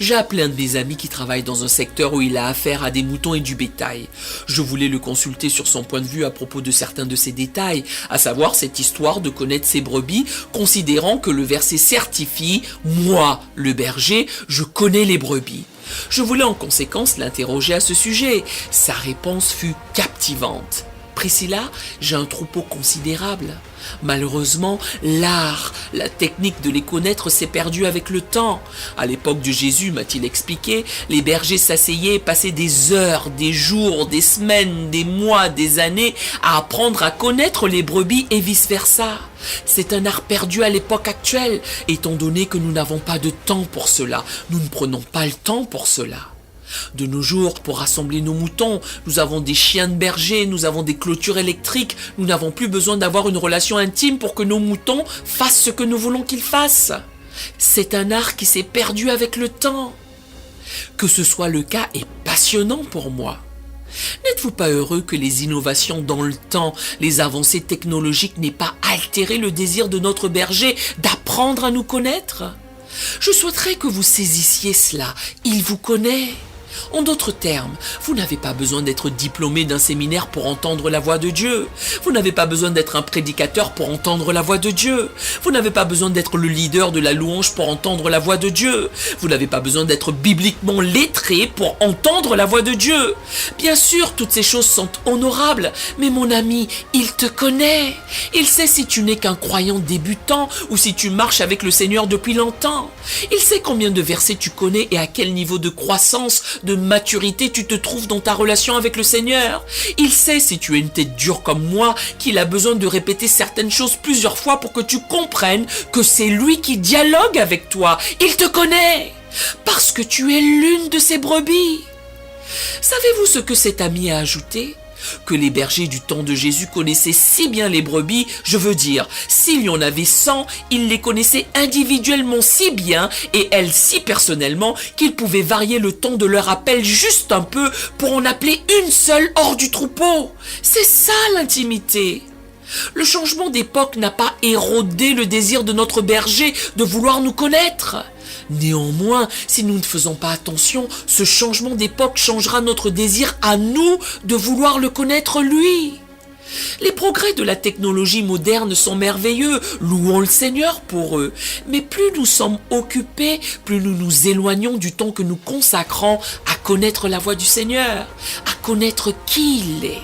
J'ai appelé un de mes amis qui travaille dans un secteur où il a affaire à des moutons et du bétail. Je voulais le consulter sur son point de vue à propos de certains de ces détails, à savoir cette histoire de connaître ses brebis, considérant que le verset certifie « Moi, le berger, je connais les brebis ». Je voulais en conséquence l'interroger à ce sujet. Sa réponse fut captivante. Priscilla, j'ai un troupeau considérable. Malheureusement, l'art, la technique de les connaître s'est perdue avec le temps. À l'époque de Jésus, m'a-t-il expliqué, les bergers s'asseyaient et passaient des heures, des jours, des semaines, des mois, des années à apprendre à connaître les brebis et vice-versa. C'est un art perdu à l'époque actuelle, étant donné que nous n'avons pas de temps pour cela. Nous ne prenons pas le temps pour cela. De nos jours, pour rassembler nos moutons, nous avons des chiens de berger, nous avons des clôtures électriques, nous n'avons plus besoin d'avoir une relation intime pour que nos moutons fassent ce que nous voulons qu'ils fassent. C'est un art qui s'est perdu avec le temps. Que ce soit le cas est passionnant pour moi. N'êtes-vous pas heureux que les innovations dans le temps, les avancées technologiques n'aient pas altéré le désir de notre berger d'apprendre à nous connaître? Je souhaiterais que vous saisissiez cela. Il vous connaît. En d'autres termes, vous n'avez pas besoin d'être diplômé d'un séminaire pour entendre la voix de Dieu. Vous n'avez pas besoin d'être un prédicateur pour entendre la voix de Dieu. Vous n'avez pas besoin d'être le leader de la louange pour entendre la voix de Dieu. Vous n'avez pas besoin d'être bibliquement lettré pour entendre la voix de Dieu. Bien sûr, toutes ces choses sont honorables, mais mon ami, il te connaît. Il sait si tu n'es qu'un croyant débutant ou si tu marches avec le Seigneur depuis longtemps. Il sait combien de versets tu connais et à quel niveau de croissance, de maturité tu te trouves dans ta relation avec le Seigneur. Il sait si tu as une tête dure comme moi, qu'il a besoin de répéter certaines choses plusieurs fois pour que tu comprennes que c'est lui qui dialogue avec toi. Il te connaît parce que tu es l'une de ses brebis. Savez-vous ce que cet ami a ajouté? Que les bergers du temps de Jésus connaissaient si bien les brebis, je veux dire, s'il y en avait 100, ils les connaissaient individuellement si bien et elles si personnellement qu'ils pouvaient varier le temps de leur appel juste un peu pour en appeler une seule hors du troupeau. C'est ça l'intimité. Le changement d'époque n'a pas érodé le désir de notre berger de vouloir nous connaître. Néanmoins, si nous ne faisons pas attention, ce changement d'époque changera notre désir à nous de vouloir le connaître lui. Les progrès de la technologie moderne sont merveilleux, louons le Seigneur pour eux. Mais plus nous sommes occupés, plus nous nous éloignons du temps que nous consacrons à connaître la voix du Seigneur, à connaître qui il est.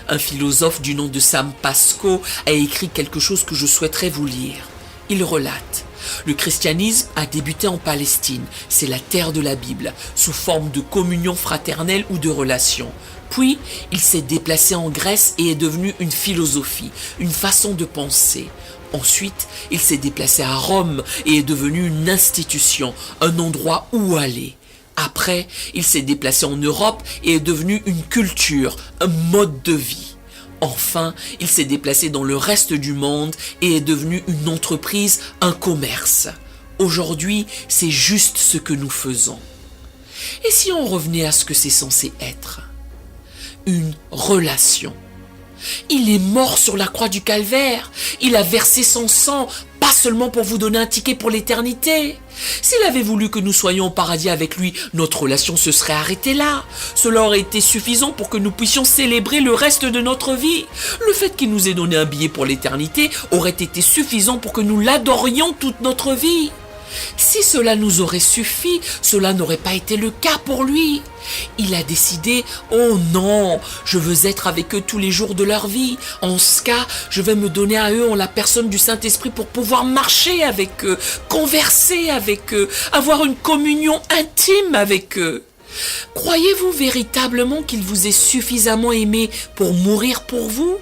Un philosophe du nom de Sam Pasco a écrit quelque chose que je souhaiterais vous lire. Il relate: le christianisme a débuté en Palestine, c'est la terre de la Bible, sous forme de communion fraternelle ou de relation. Puis, il s'est déplacé en Grèce et est devenu une philosophie, une façon de penser. Ensuite, il s'est déplacé à Rome et est devenu une institution, un endroit où aller. Après, il s'est déplacé en Europe et est devenu une culture, un mode de vie. Enfin, il s'est déplacé dans le reste du monde et est devenu une entreprise, un commerce. Aujourd'hui, c'est juste ce que nous faisons. Et si on revenait à ce que c'est censé être? Une relation. Il est mort sur la croix du Calvaire. Il a versé son sang, pas seulement pour vous donner un ticket pour l'éternité. S'il avait voulu que nous soyons au paradis avec lui, notre relation se serait arrêtée là. Cela aurait été suffisant pour que nous puissions célébrer le reste de notre vie. Le fait qu'il nous ait donné un billet pour l'éternité aurait été suffisant pour que nous l'adorions toute notre vie. Si cela nous aurait suffi, cela n'aurait pas été le cas pour lui. Il a décidé, oh non, je veux être avec eux tous les jours de leur vie. En ce cas, je vais me donner à eux en la personne du Saint-Esprit pour pouvoir marcher avec eux, converser avec eux, avoir une communion intime avec eux. Croyez-vous véritablement qu'il vous ait suffisamment aimé pour mourir pour vous,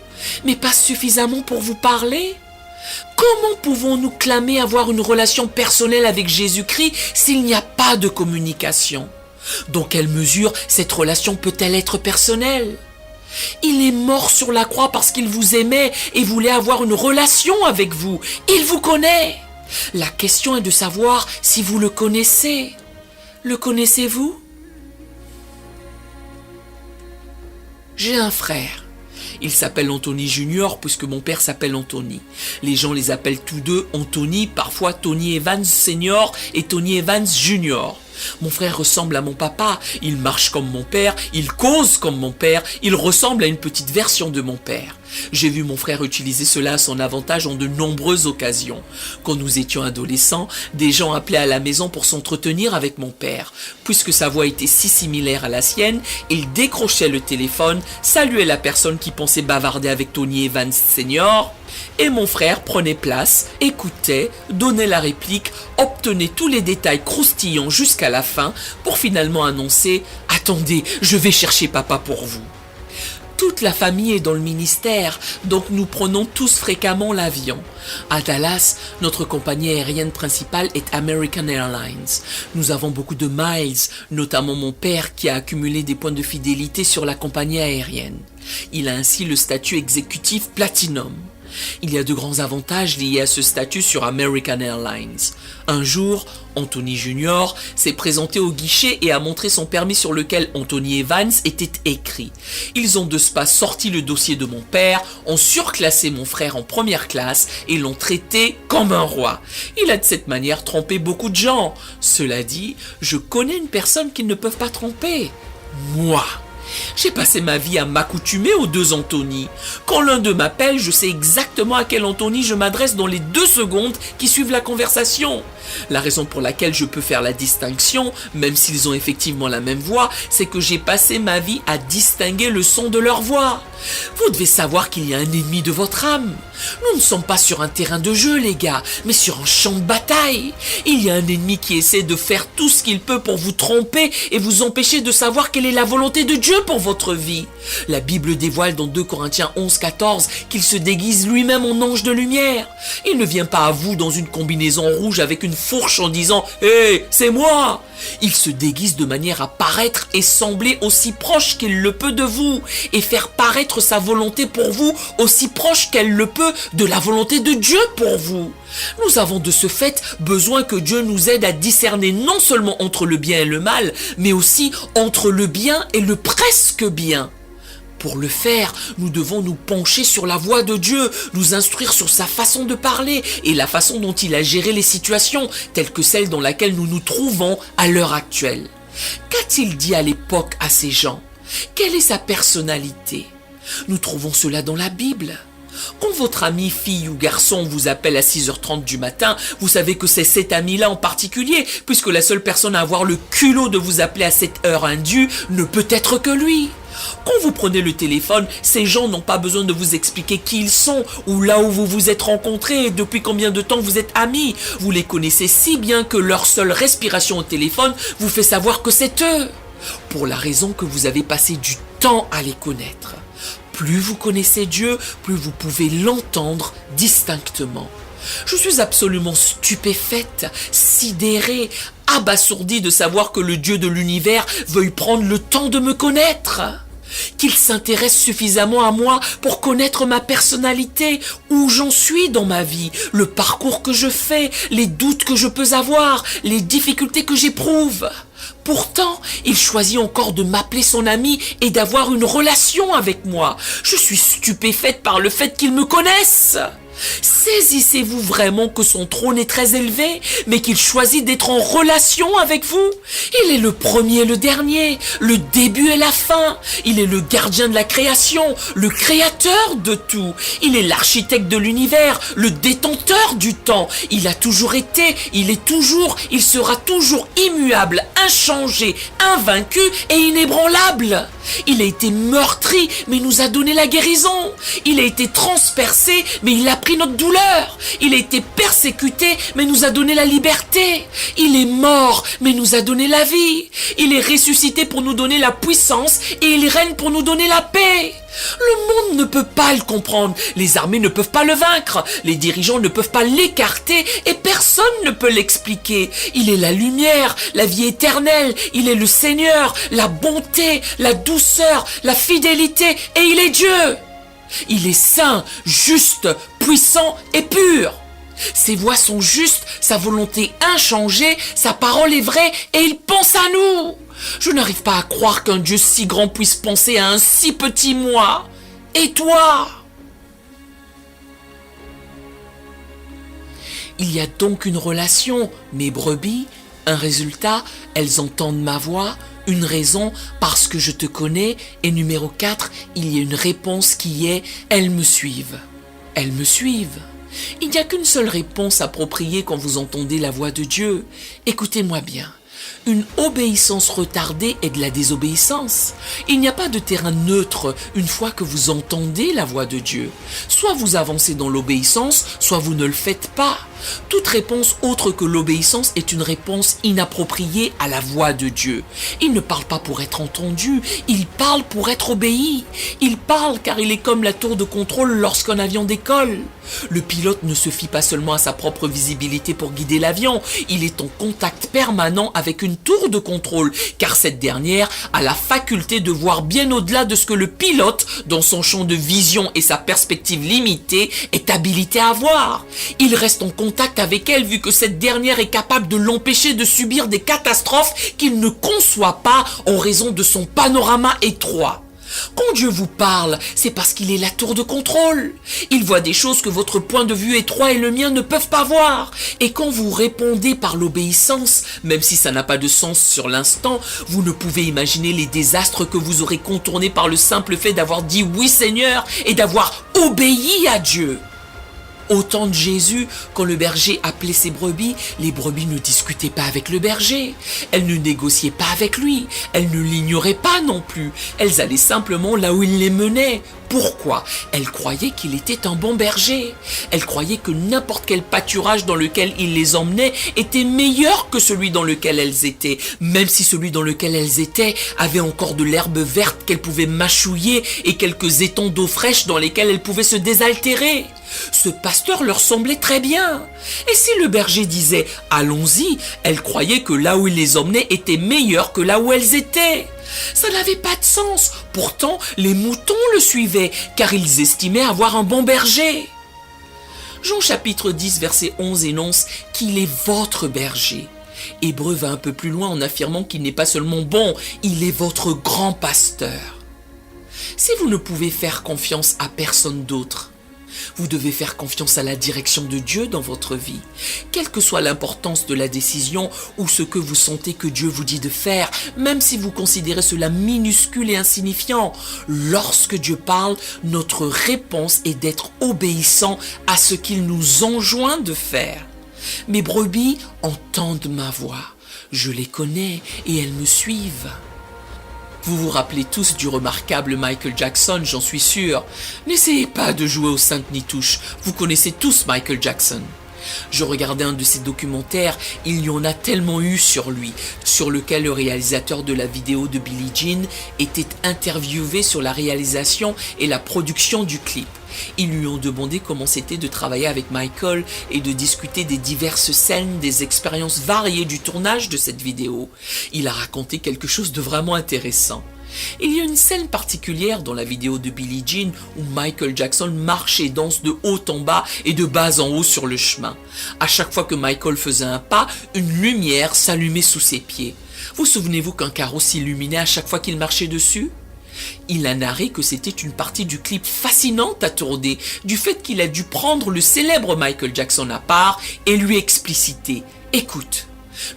mais pas suffisamment pour vous parler ? Comment pouvons-nous clamer avoir une relation personnelle avec Jésus-Christ s'il n'y a pas de communication? Dans quelle mesure cette relation peut-elle être personnelle? Il est mort sur la croix parce qu'il vous aimait et voulait avoir une relation avec vous. Il vous connaît. La question est de savoir si vous le connaissez. Le connaissez-vous? J'ai un frère. Il s'appelle Anthony Junior puisque mon père s'appelle Anthony. Les gens les appellent tous deux Anthony, parfois Tony Evans Senior et Tony Evans Junior. Mon frère ressemble à mon papa, il marche comme mon père, il cause comme mon père, il ressemble à une petite version de mon père. J'ai vu mon frère utiliser cela à son avantage en de nombreuses occasions. Quand nous étions adolescents, des gens appelaient à la maison pour s'entretenir avec mon père. Puisque sa voix était si similaire à la sienne, il décrochait le téléphone, saluait la personne qui pensait bavarder avec Tony Evans Senior, et mon frère prenait place, écoutait, donnait la réplique, obtenait tous les détails croustillants jusqu'à la fin pour finalement annoncer « Attendez, je vais chercher papa pour vous ». Toute la famille est dans le ministère, donc nous prenons tous fréquemment l'avion. À Dallas, notre compagnie aérienne principale est American Airlines. Nous avons beaucoup de miles, notamment mon père qui a accumulé des points de fidélité sur la compagnie aérienne. Il a ainsi le statut exécutif Platinum. Il y a de grands avantages liés à ce statut sur American Airlines. Un jour, Anthony Jr. s'est présenté au guichet et a montré son permis sur lequel Anthony Evans était écrit. Ils ont de ce pas sorti le dossier de mon père, ont surclassé mon frère en première classe et l'ont traité comme un roi. Il a de cette manière trompé beaucoup de gens. Cela dit, je connais une personne qu'ils ne peuvent pas tromper. Moi. J'ai passé ma vie à m'accoutumer aux deux Anthony. Quand l'un d'eux m'appelle, je sais exactement à quel Anthony je m'adresse dans les 2 secondes qui suivent la conversation. La raison pour laquelle je peux faire la distinction, même s'ils ont effectivement la même voix, c'est que j'ai passé ma vie à distinguer le son de leur voix. Vous devez savoir qu'il y a un ennemi de votre âme. Nous ne sommes pas sur un terrain de jeu, les gars, mais sur un champ de bataille. Il y a un ennemi qui essaie de faire tout ce qu'il peut pour vous tromper et vous empêcher de savoir quelle est la volonté de Dieu pour votre vie. La Bible dévoile dans 2 Corinthiens 11-14 qu'il se déguise lui-même en ange de lumière. Il ne vient pas à vous dans une combinaison rouge avec une fourche en disant « Hé, c'est moi !» Il se déguise de manière à paraître et sembler aussi proche qu'il le peut de vous et faire paraître sa volonté pour vous aussi proche qu'elle le peut de la volonté de Dieu pour vous. Nous avons de ce fait besoin que Dieu nous aide à discerner non seulement entre le bien et le mal, mais aussi entre le bien et le presque bien. Pour le faire, nous devons nous pencher sur la voix de Dieu, nous instruire sur sa façon de parler et la façon dont il a géré les situations, telles que celle dans laquelle nous nous trouvons à l'heure actuelle. Qu'a-t-il dit à l'époque à ces gens? Quelle est sa personnalité? Nous trouvons cela dans la Bible. Quand votre ami, fille ou garçon vous appelle à 6h30 du matin, vous savez que c'est cet ami-là en particulier, puisque la seule personne à avoir le culot de vous appeler à cette heure indue ne peut être que lui. Quand vous prenez le téléphone, ces gens n'ont pas besoin de vous expliquer qui ils sont, ou là où vous vous êtes rencontrés et depuis combien de temps vous êtes amis. Vous les connaissez si bien que leur seule respiration au téléphone vous fait savoir que c'est eux. Pour la raison que vous avez passé du temps à les connaître. Plus vous connaissez Dieu, plus vous pouvez l'entendre distinctement. Je suis absolument stupéfaite, sidérée, abasourdie de savoir que le Dieu de l'univers veuille prendre le temps de me connaître. Qu'il s'intéresse suffisamment à moi pour connaître ma personnalité, où j'en suis dans ma vie, le parcours que je fais, les doutes que je peux avoir, les difficultés que j'éprouve. Pourtant, il choisit encore de m'appeler son ami et d'avoir une relation avec moi. Je suis stupéfaite par le fait qu'il me connaisse. Saisissez-vous vraiment que son trône est très élevé, mais qu'il choisit d'être en relation avec vous? Il est le premier et le dernier, le début et la fin. Il est le gardien de la création, le créateur de tout. Il est l'architecte de l'univers, le détenteur du temps. Il a toujours été, il est toujours, il sera toujours immuable, inchangé, invaincu et inébranlable. Il a été meurtri, mais nous a donné la guérison. Il a été transpercé, mais il a pris notre douleur. Il a été persécuté, mais nous a donné la liberté. Il est mort, mais nous a donné la vie. Il est ressuscité pour nous donner la puissance et il règne pour nous donner la paix. Le monde ne peut pas le comprendre, les armées ne peuvent pas le vaincre, les dirigeants ne peuvent pas l'écarter et personne ne peut l'expliquer. Il est la lumière, la vie éternelle, il est le Seigneur, la bonté, la douceur, la fidélité et il est Dieu. Il est saint, juste, puissant et pur. Ses voies sont justes, sa volonté inchangée, sa parole est vraie et il pense à nous. Je n'arrive pas à croire qu'un Dieu si grand puisse penser à un si petit moi. Et toi? Il y a donc une relation, mes brebis, un résultat, elles entendent ma voix, une raison, parce que je te connais, et numéro 4, il y a une réponse qui est « elles me suivent ». Elles me suivent. Il n'y a qu'une seule réponse appropriée quand vous entendez la voix de Dieu. Écoutez-moi bien. Une obéissance retardée est de la désobéissance. Il n'y a pas de terrain neutre une fois que vous entendez la voix de Dieu. Soit vous avancez dans l'obéissance, soit vous ne le faites pas. Toute réponse autre que l'obéissance est une réponse inappropriée à la voix de Dieu. Il ne parle pas pour être entendu, il parle pour être obéi. Il parle car il est comme la tour de contrôle lorsqu'un avion décolle. Le pilote ne se fie pas seulement à sa propre visibilité pour guider l'avion, il est en contact permanent avec avec une tour de contrôle, car cette dernière a la faculté de voir bien au-delà de ce que le pilote, dans son champ de vision et sa perspective limitée, est habilité à voir. Il reste en contact avec elle vu que cette dernière est capable de l'empêcher de subir des catastrophes qu'il ne conçoit pas en raison de son panorama étroit. Quand Dieu vous parle, c'est parce qu'il est la tour de contrôle. Il voit des choses que votre point de vue étroit et le mien ne peuvent pas voir. Et quand vous répondez par l'obéissance, même si ça n'a pas de sens sur l'instant, vous ne pouvez imaginer les désastres que vous aurez contournés par le simple fait d'avoir dit oui Seigneur et d'avoir obéi à Dieu. Au temps de Jésus, quand le berger appelait ses brebis, les brebis ne discutaient pas avec le berger. Elles ne négociaient pas avec lui. Elles ne l'ignoraient pas non plus. Elles allaient simplement là où il les menait. Pourquoi? Elles croyaient qu'il était un bon berger. Elles croyaient que n'importe quel pâturage dans lequel il les emmenait était meilleur que celui dans lequel elles étaient, même si celui dans lequel elles étaient avait encore de l'herbe verte qu'elles pouvaient mâchouiller et quelques étangs d'eau fraîche dans lesquels elles pouvaient se désaltérer. Ce pasteur leur semblait très bien. Et si le berger disait « allons-y », elles croyaient que là où il les emmenait était meilleur que là où elles étaient. Ça n'avait pas de sens. Pourtant, les moutons le suivaient, car ils estimaient avoir un bon berger. Jean chapitre 10, verset 11 énonce qu'il est votre berger. Hébreu va un peu plus loin en affirmant qu'il n'est pas seulement bon, il est votre grand pasteur. Si vous ne pouvez faire confiance à personne d'autre, vous devez faire confiance à la direction de Dieu dans votre vie. Quelle que soit l'importance de la décision ou ce que vous sentez que Dieu vous dit de faire, même si vous considérez cela minuscule et insignifiant, lorsque Dieu parle, notre réponse est d'être obéissant à ce qu'il nous enjoint de faire. Mes brebis entendent ma voix. Je les connais et elles me suivent. Vous vous rappelez tous du remarquable Michael Jackson, j'en suis sûr. N'essayez pas de jouer aux saintes nitouches, vous connaissez tous Michael Jackson. Je regardais un de ses documentaires, il y en a tellement eu sur lui, sur lequel le réalisateur de la vidéo de Billie Jean était interviewé sur la réalisation et la production du clip. Ils lui ont demandé comment c'était de travailler avec Michael et de discuter des diverses scènes, des expériences variées du tournage de cette vidéo. Il a raconté quelque chose de vraiment intéressant. Il y a une scène particulière dans la vidéo de Billie Jean où Michael Jackson marche et danse de haut en bas et de bas en haut sur le chemin. À chaque fois que Michael faisait un pas, une lumière s'allumait sous ses pieds. Vous souvenez-vous qu'un carreau s'illuminait à chaque fois qu'il marchait dessus ? Il a narré que c'était une partie du clip fascinante à tourner, du fait qu'il a dû prendre le célèbre Michael Jackson à part et lui expliciter. Écoute,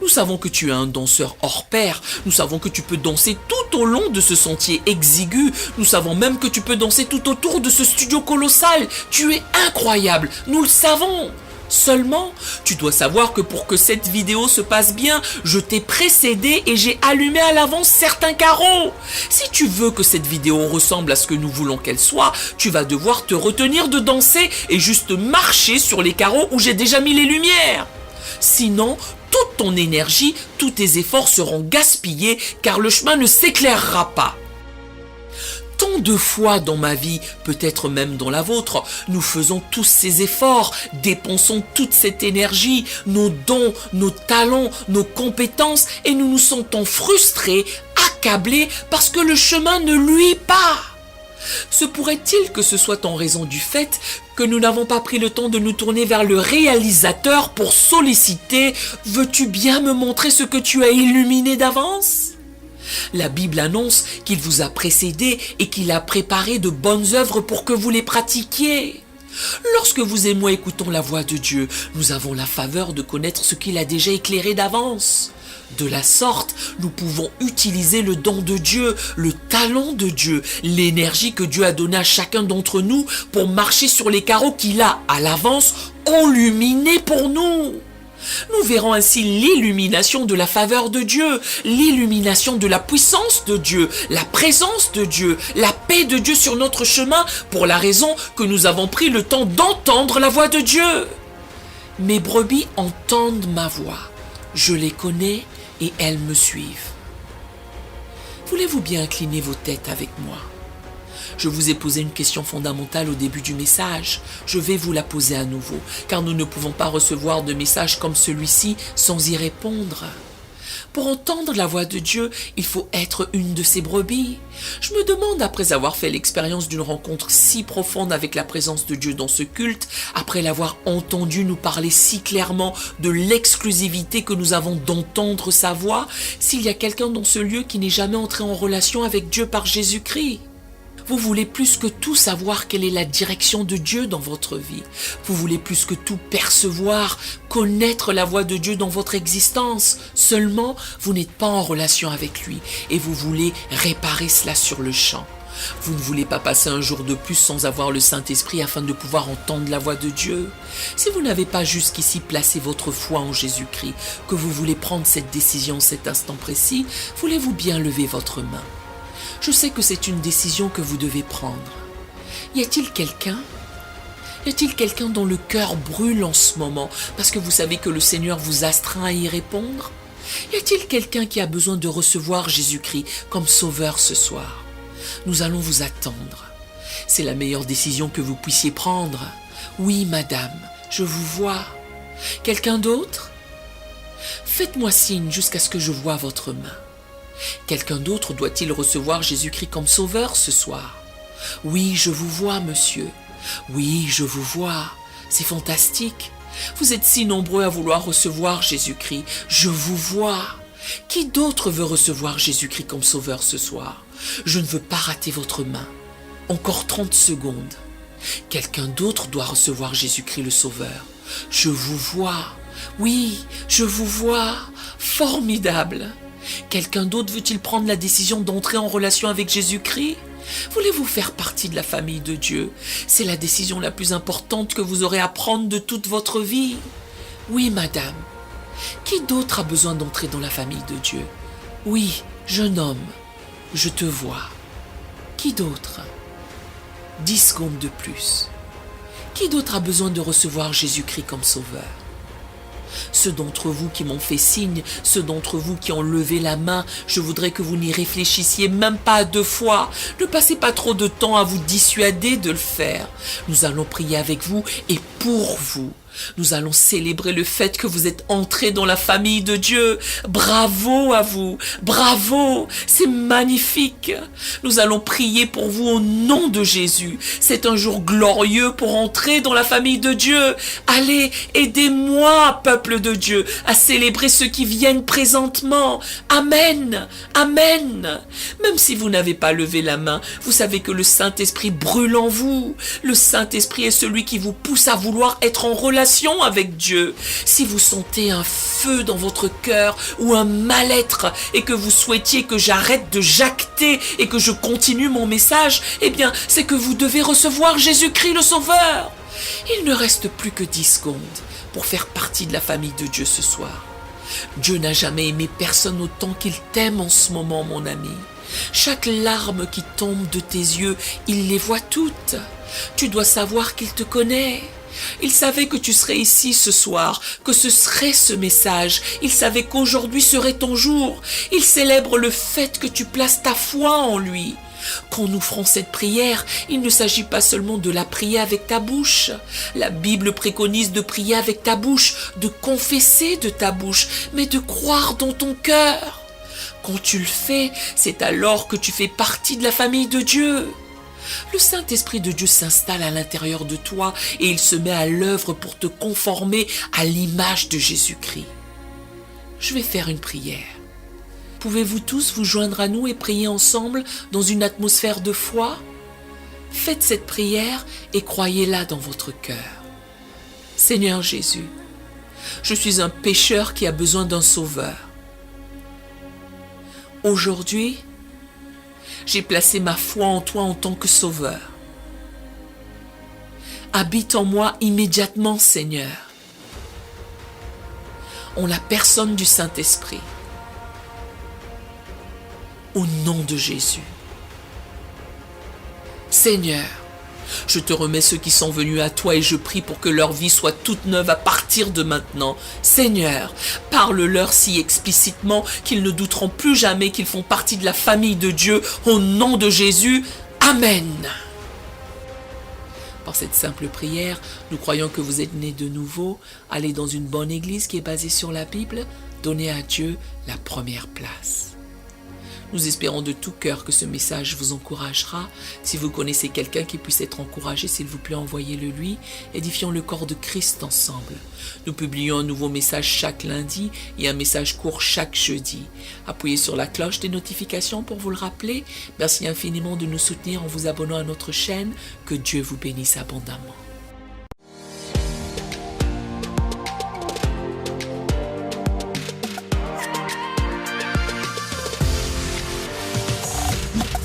nous savons que tu es un danseur hors pair, nous savons que tu peux danser tout au long de ce sentier exigu, nous savons même que tu peux danser tout autour de ce studio colossal. Tu es incroyable, nous le savons. Seulement, tu dois savoir que pour que cette vidéo se passe bien, je t'ai précédé et j'ai allumé à l'avance certains carreaux. Si tu veux que cette vidéo ressemble à ce que nous voulons qu'elle soit, tu vas devoir te retenir de danser et juste marcher sur les carreaux où j'ai déjà mis les lumières. Sinon, toute ton énergie, tous tes efforts seront gaspillés car le chemin ne s'éclairera pas. Tant de fois dans ma vie, peut-être même dans la vôtre, nous faisons tous ces efforts, dépensons toute cette énergie, nos dons, nos talents, nos compétences et nous nous sentons frustrés, accablés parce que le chemin ne luit pas. Se pourrait-il que ce soit en raison du fait que nous n'avons pas pris le temps de nous tourner vers le réalisateur pour solliciter « Veux-tu bien me montrer ce que tu as illuminé d'avance ?» La Bible annonce qu'il vous a précédé et qu'il a préparé de bonnes œuvres pour que vous les pratiquiez. Lorsque vous et moi écoutons la voix de Dieu, nous avons la faveur de connaître ce qu'il a déjà éclairé d'avance. De la sorte, nous pouvons utiliser le don de Dieu, le talent de Dieu, l'énergie que Dieu a donnée à chacun d'entre nous pour marcher sur les carreaux qu'il a, à l'avance, enluminés pour nous. Nous verrons ainsi l'illumination de la faveur de Dieu, l'illumination de la puissance de Dieu, la présence de Dieu, la paix de Dieu sur notre chemin pour la raison que nous avons pris le temps d'entendre la voix de Dieu. Mes brebis entendent ma voix, je les connais et elles me suivent. Voulez-vous bien incliner vos têtes avec moi ? Je vous ai posé une question fondamentale au début du message. Je vais vous la poser à nouveau, car nous ne pouvons pas recevoir de message comme celui-ci sans y répondre. Pour entendre la voix de Dieu, il faut être une de ses brebis. Je me demande, après avoir fait l'expérience d'une rencontre si profonde avec la présence de Dieu dans ce culte, après l'avoir entendu nous parler si clairement de l'exclusivité que nous avons d'entendre sa voix, s'il y a quelqu'un dans ce lieu qui n'est jamais entré en relation avec Dieu par Jésus-Christ. Vous voulez plus que tout savoir quelle est la direction de Dieu dans votre vie. Vous voulez plus que tout percevoir, connaître la voix de Dieu dans votre existence. Seulement, vous n'êtes pas en relation avec lui et vous voulez réparer cela sur le champ. Vous ne voulez pas passer un jour de plus sans avoir le Saint-Esprit afin de pouvoir entendre la voix de Dieu. Si vous n'avez pas jusqu'ici placé votre foi en Jésus-Christ, que vous voulez prendre cette décision en cet instant précis, voulez-vous bien lever votre main? Je sais que c'est une décision que vous devez prendre. Y a-t-il quelqu'un? Y a-t-il quelqu'un dont le cœur brûle en ce moment parce que vous savez que le Seigneur vous astreint à y répondre? Y a-t-il quelqu'un qui a besoin de recevoir Jésus-Christ comme sauveur ce soir? Nous allons vous attendre. C'est la meilleure décision que vous puissiez prendre. Oui, madame, je vous vois. Quelqu'un d'autre? Faites-moi signe jusqu'à ce que je voie votre main. Quelqu'un d'autre doit-il recevoir Jésus-Christ comme sauveur ce soir? Oui, je vous vois, monsieur. Oui, je vous vois. C'est fantastique. Vous êtes si nombreux à vouloir recevoir Jésus-Christ. Je vous vois. Qui d'autre veut recevoir Jésus-Christ comme sauveur ce soir? Je ne veux pas rater votre main. Encore 30 secondes. Quelqu'un d'autre doit recevoir Jésus-Christ le sauveur. Je vous vois. Oui, je vous vois. Formidable. Quelqu'un d'autre veut-il prendre la décision d'entrer en relation avec Jésus-Christ? Voulez-vous faire partie de la famille de Dieu? C'est la décision la plus importante que vous aurez à prendre de toute votre vie. Oui, madame. Qui d'autre a besoin d'entrer dans la famille de Dieu? Oui, jeune homme, je te vois. Qui d'autre? 10 secondes de plus. Qui d'autre a besoin de recevoir Jésus-Christ comme sauveur? Ceux d'entre vous qui m'ont fait signe, ceux d'entre vous qui ont levé la main, je voudrais que vous n'y réfléchissiez même pas à 2 fois. Ne passez pas trop de temps à vous dissuader de le faire. Nous allons prier avec vous et pour vous. Nous allons célébrer le fait que vous êtes entrés dans la famille de Dieu. Bravo à vous, bravo, c'est magnifique. Nous allons prier pour vous au nom de Jésus. C'est un jour glorieux pour entrer dans la famille de Dieu. Allez, aidez-moi, peuple de Dieu, à célébrer ceux qui viennent présentement. Amen, amen. Même si vous n'avez pas levé la main, vous savez que le Saint-Esprit brûle en vous. Le Saint-Esprit est celui qui vous pousse à vouloir être en relation avec Dieu. Si vous sentez un feu dans votre cœur ou un mal-être et que vous souhaitiez que j'arrête de jacter et que je continue mon message, eh bien, c'est que vous devez recevoir Jésus-Christ le Sauveur. Il ne reste plus que 10 secondes pour faire partie de la famille de Dieu ce soir. Dieu n'a jamais aimé personne autant qu'il t'aime en ce moment, mon ami. Chaque larme qui tombe de tes yeux, il les voit toutes. Tu dois savoir qu'il te connaît. Il savait que tu serais ici ce soir, que ce serait ce message. Il savait qu'aujourd'hui serait ton jour. Il célèbre le fait que tu places ta foi en lui. Quand nous ferons cette prière, il ne s'agit pas seulement de la prier avec ta bouche. La Bible préconise de prier avec ta bouche, de confesser de ta bouche, mais de croire dans ton cœur. Quand tu le fais, c'est alors que tu fais partie de la famille de Dieu. Le Saint-Esprit de Dieu s'installe à l'intérieur de toi et il se met à l'œuvre pour te conformer à l'image de Jésus-Christ. Je vais faire une prière. Pouvez-vous tous vous joindre à nous et prier ensemble dans une atmosphère de foi? Faites cette prière et croyez-la dans votre cœur. Seigneur Jésus, je suis un pécheur qui a besoin d'un sauveur. Aujourd'hui, j'ai placé ma foi en toi en tant que sauveur. Habite en moi immédiatement, Seigneur, en la personne du Saint-Esprit. Au nom de Jésus. Seigneur, je te remets ceux qui sont venus à toi et je prie pour que leur vie soit toute neuve à partir de maintenant. Seigneur, parle-leur si explicitement qu'ils ne douteront plus jamais qu'ils font partie de la famille de Dieu. Au nom de Jésus, Amen. Par cette simple prière, nous croyons que vous êtes nés de nouveau. Allez dans une bonne église qui est basée sur la Bible, donner à Dieu la première place. Nous espérons de tout cœur que ce message vous encouragera. Si vous connaissez quelqu'un qui puisse être encouragé, s'il vous plaît, envoyez-le lui. Édifions le corps de Christ ensemble. Nous publions un nouveau message chaque lundi et un message court chaque jeudi. Appuyez sur la cloche des notifications pour vous le rappeler. Merci infiniment de nous soutenir en vous abonnant à notre chaîne. Que Dieu vous bénisse abondamment.